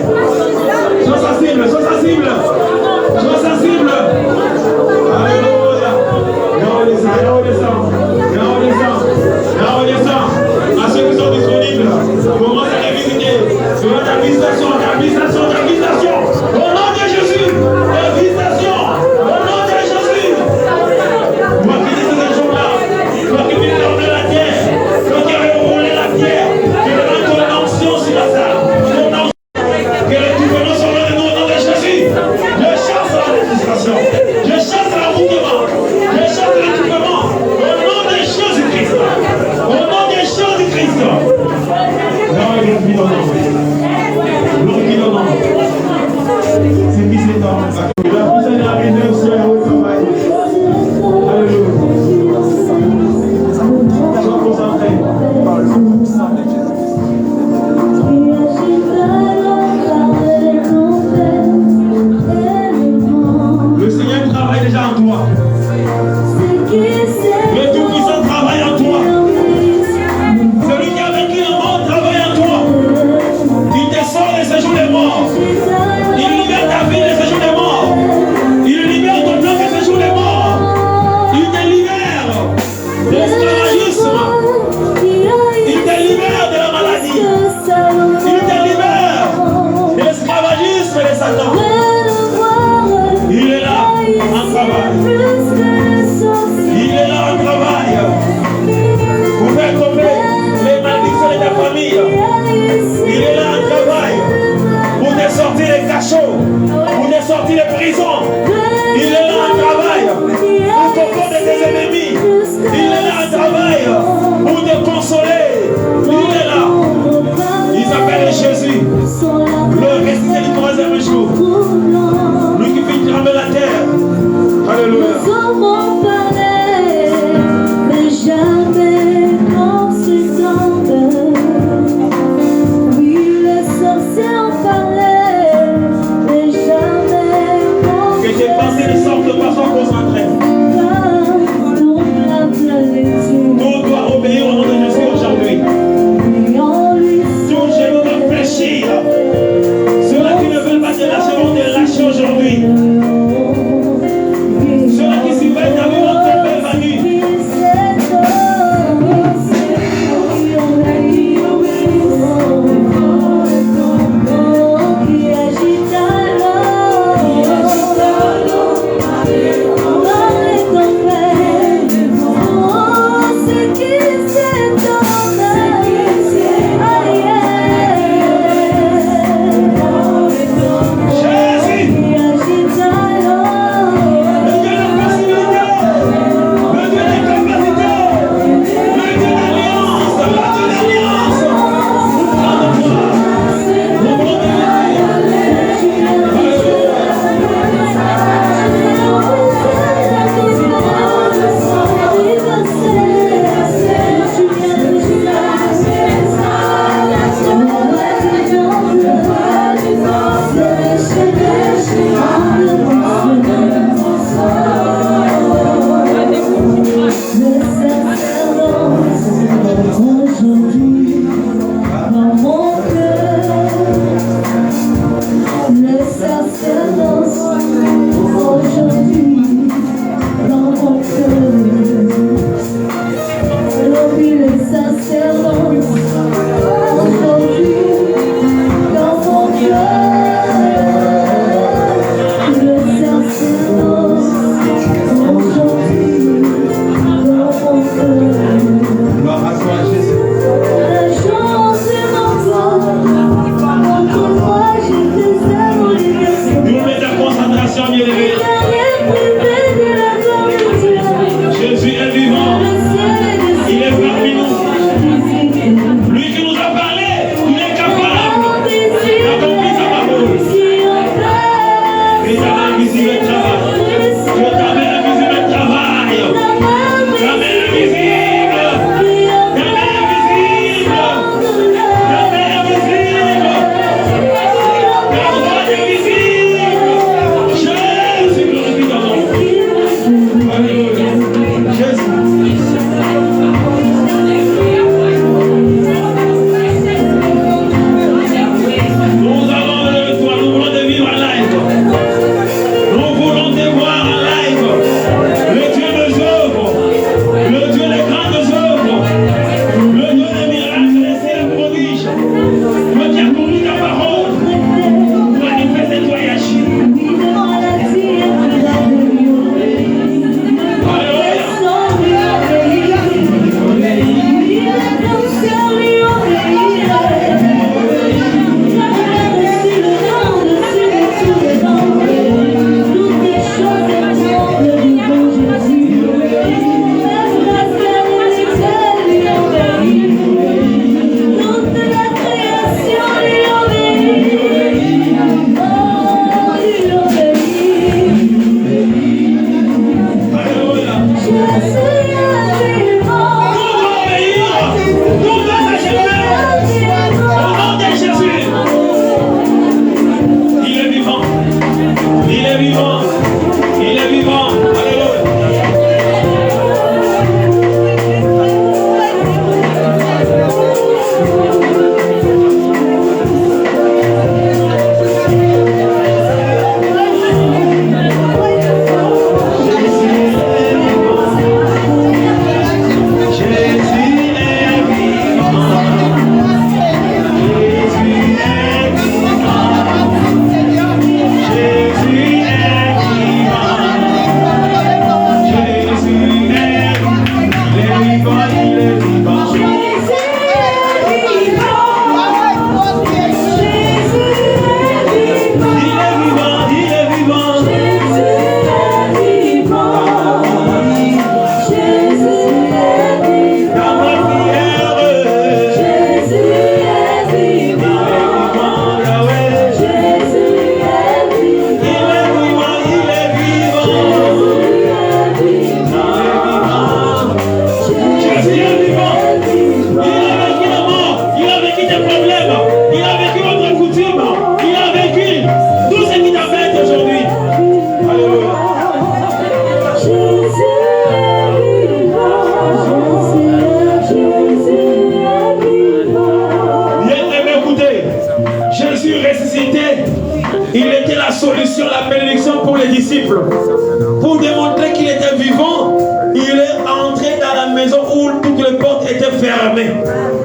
Pour démontrer qu'il était vivant, il est entré dans la maison où toutes les portes étaient fermées.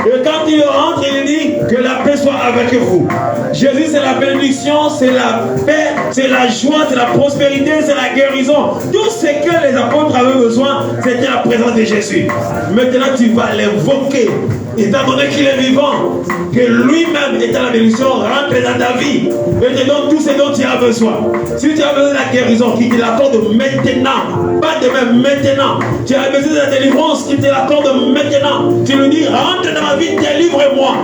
Et quand il rentre, il dit que la paix soit avec vous. Jésus, c'est la bénédiction, c'est la paix, c'est la joie, c'est la prospérité, c'est la guérison. Tout ce que les apôtres avaient besoin, c'était la présence de Jésus. Maintenant, tu vas l'invoquer. Étant donné qu'il est vivant, que lui-même est à la bénédiction, rentre dans ta vie et te donne tout ce dont tu as besoin. Si tu as besoin de la guérison, qu'il te l'accorde maintenant, pas demain, maintenant. Tu as besoin de la délivrance, qu'il te l'accorde maintenant. Tu lui dis, rentre dans ma vie, délivre-moi.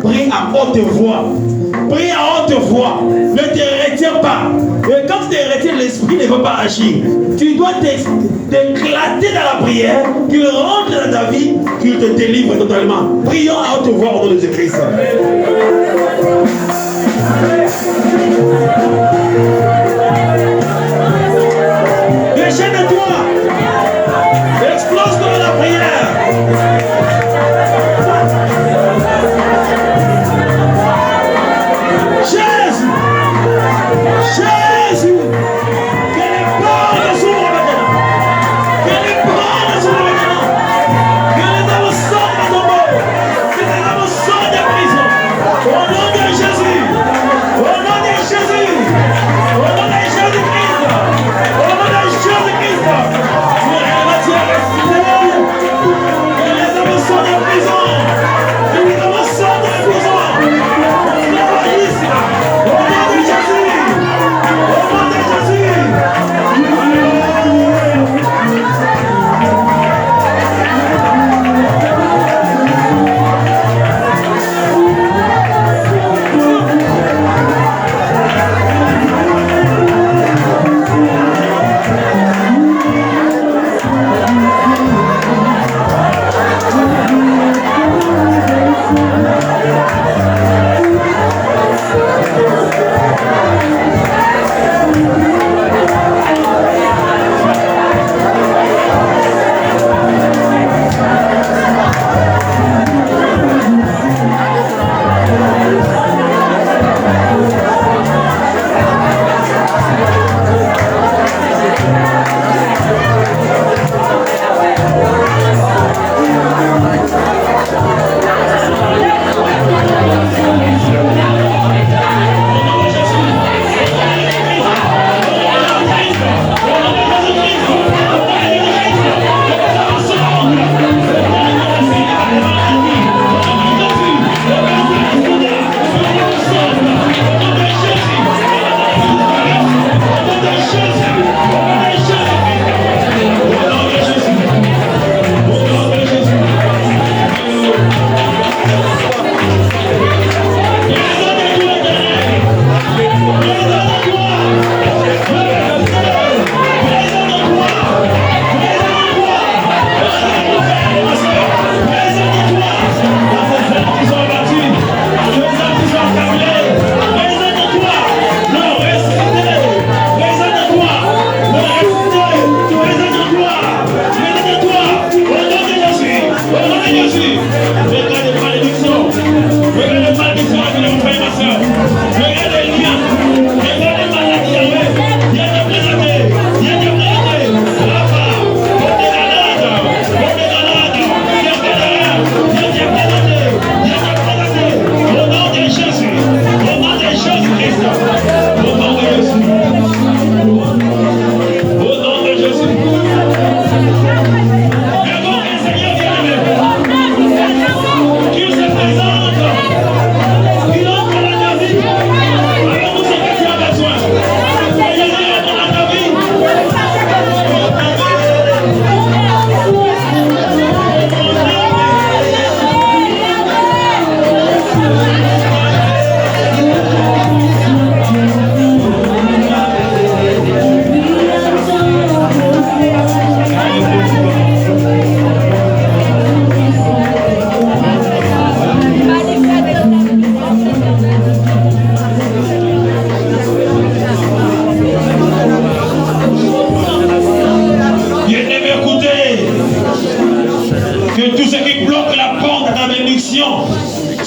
Prie à haute voix. Prie à haute voix. Ne te retire pas. Et quand tu te retires, l'esprit ne veut pas agir. Tu dois t'éclater dans la prière, qu'il rentre dans ta vie, qu'il te délivre totalement. Prions à haute voix au nom de Jésus-Christ. Déchaîne-toi.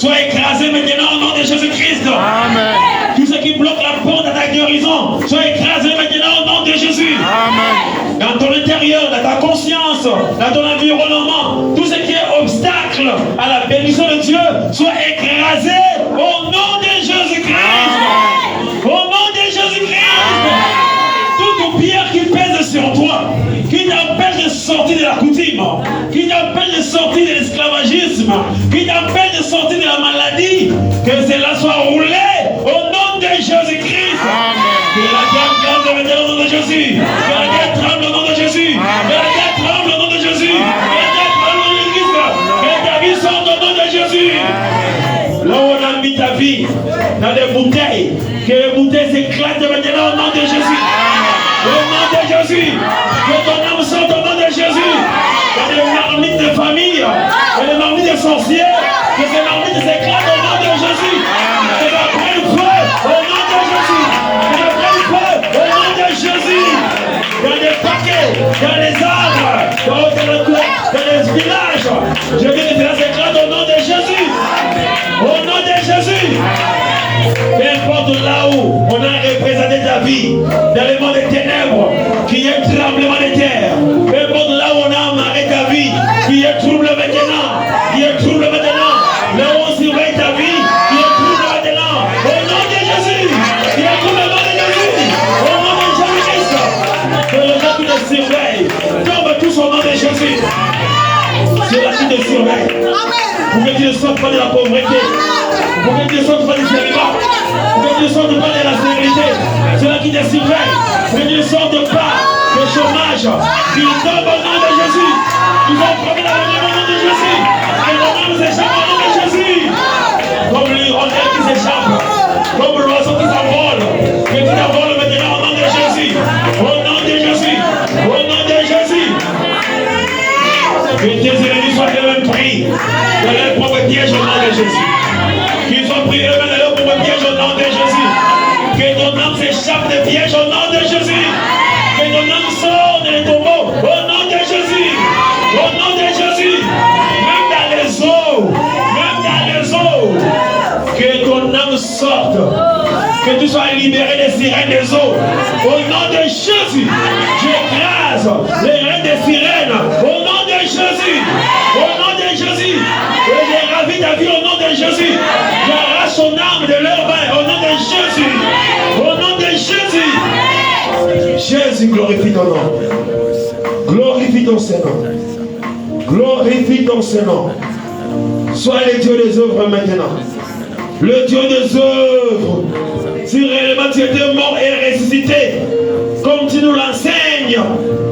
soient écrasés maintenant au nom de Jésus-Christ. Amen. Tout ce qui bloque la porte à ta guérison, soient écrasés maintenant au nom de Jésus. Amen. Dans ton intérieur, dans ta conscience, dans ton environnement, tout ce qui est obstacle à la bénédiction de Dieu, soit écrasé au nom de Jésus-Christ. Au nom de Jésus-Christ. Toute pierre qui pèse sur toi, qui t'empêche de sortir de la coutume, qui t'empêche de sortir de l'esclavagisme, qui t'empêche de sortir de la maladie, que cela soit roulé au nom de Jésus-Christ. Que la terre tremble maintenant au nom de Jésus. Que la terre tremble au nom de Jésus. Que la terre tremble au nom de Jésus. Que la terre tremble au nom de Christ. Que ta vie sorte au nom de Jésus. Là où on a mis ta vie, dans des bouteilles, que les bouteilles s'éclatent maintenant au nom de Jésus. Au nom de Jésus. Que ton âme sorte au nom de Jésus. Dans les marmites de famille, et les marmites de sorciers, que ces marmites s'éclatent au nom de Jésus. Que ça prenne feu au nom de Jésus. Que ça prenne feu au nom de Jésus. Dans les paquets, dans les arbres, dans les villages, je dis que cela s'éclate au nom de Jésus. Au nom de Jésus. Peu importe là où on a représenté ta vie, dans le monde des ténèbres, qu'il y ait tremblement de terre. Peu importe là où on a amarré ta vie, qu'il y ait trouble maintenant, qu'il y ait trouble maintenant. Là où on surveille ta vie, qu'il y ait trouble maintenant. Au nom de Jésus, qu'il y ait trouble au nom de Jésus. Au nom de Jésus-Christ, que les gens qui te surveillent tombent tous au nom de Jésus. C'est là qui te surveille. Pour que tu ne sortes pas de la pauvreté. Pour que tu ne sortes pas du célibat. Pour que tu ne sortes pas de la sécurité. C'est là qui te surveille. Pour que tu ne sortes pas du chômage. Qu'il tombe au nom de Jésus. Ils ont promis la venue au nom de Jésus. Et ton âme s'échappe au nom de Jésus. Comme l'hirondelle qui s'échappe. Comme l'oiseau qui s'envole. Que tu t'envoles maintenant au nom de Jésus. Au nom de Jésus. Au nom de Jésus. Que tes ennemis soient eux-mêmes pris dans leur propre piège au nom de Jésus. Qu'ils soient pris eux-mêmes dans leur propre piège au nom de Jésus. Que ton âme s'échappe des pièges au nom de Jésus. Que ton âme sorte des tombeaux au nom de Jésus. Au nom de Jésus. Même dans les eaux. Même dans les eaux. Que ton âme sorte. Que tu sois libéré des sirènes des eaux. Au nom de Jésus. J'écrase les reines des sirènes. Au nom de Jésus. Au nom de Jésus. Et j'ai ravi ta vie au nom de Jésus. J'arrache son âme de leur main. Au nom de Jésus. Au nom de Jésus. Jésus, glorifie ton nom. Glorifie ton Seigneur. Glorifie ton Seigneur. Sois le Dieu des œuvres maintenant. Le Dieu des œuvres. Si réellement tu étais mort et ressuscité, comme tu nous l'enseignes,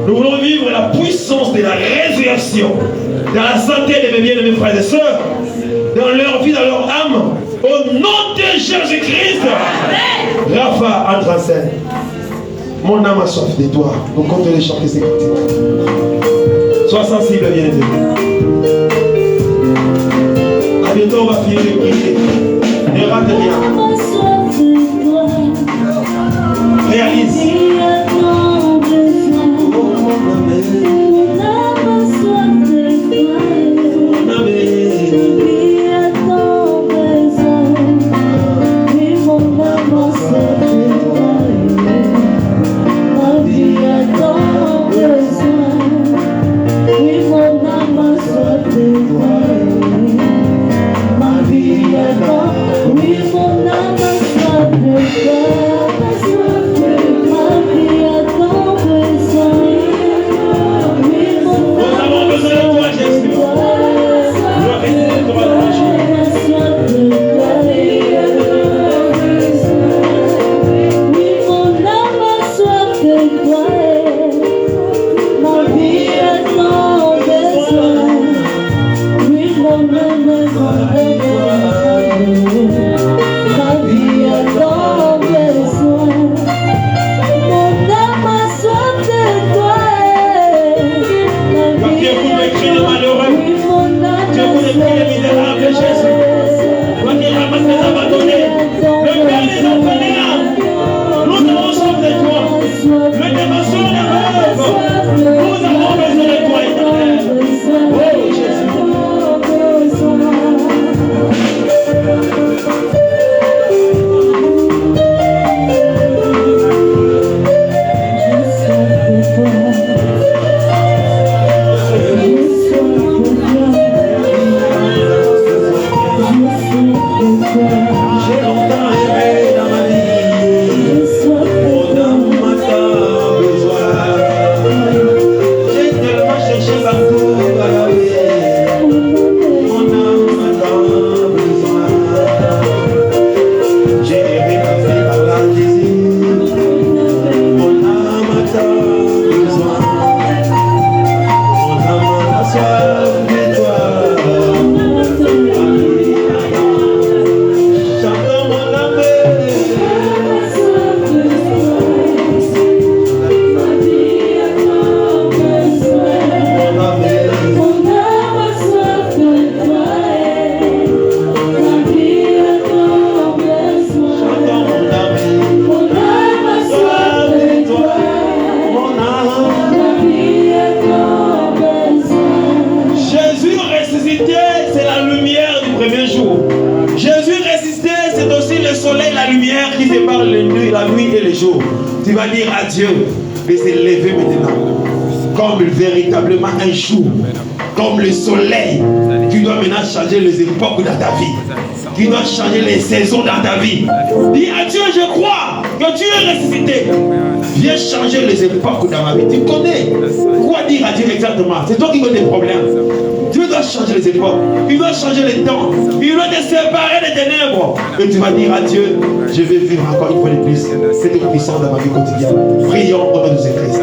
nous voulons vivre la puissance de la résurrection dans la santé de mes bien-aimés frères et sœurs, dans leur vie, dans leur âme, au nom de Jésus-Christ. Rafa, entre en scène. Mon âme a soif de toi. Nous comptons les chanter ces cantiques. Sois sensible, bien-aimé. À bientôt, on va finir de prier. Ne rate rien. Réalise. Ma vie est dans, oui mon âme. sépare la nuit et le jour. Tu vas dire à Dieu de se lever maintenant. Comme véritablement un jour. Comme le soleil. Tu dois maintenant changer les époques dans ta vie. Tu dois changer les saisons dans ta vie. Dis à Dieu, je crois que tu es ressuscité. Viens changer les époques dans ma vie. Tu connais quoi dire à Dieu exactement. C'est toi qui as des problèmes. Dieu doit changer les époques. Il doit changer les temps. Il doit te séparer des ténèbres. Et tu vas dire à Dieu, je vais vivre encore une fois de plus cette puissance dans ma vie quotidienne. Prions au nom de Jésus-Christ.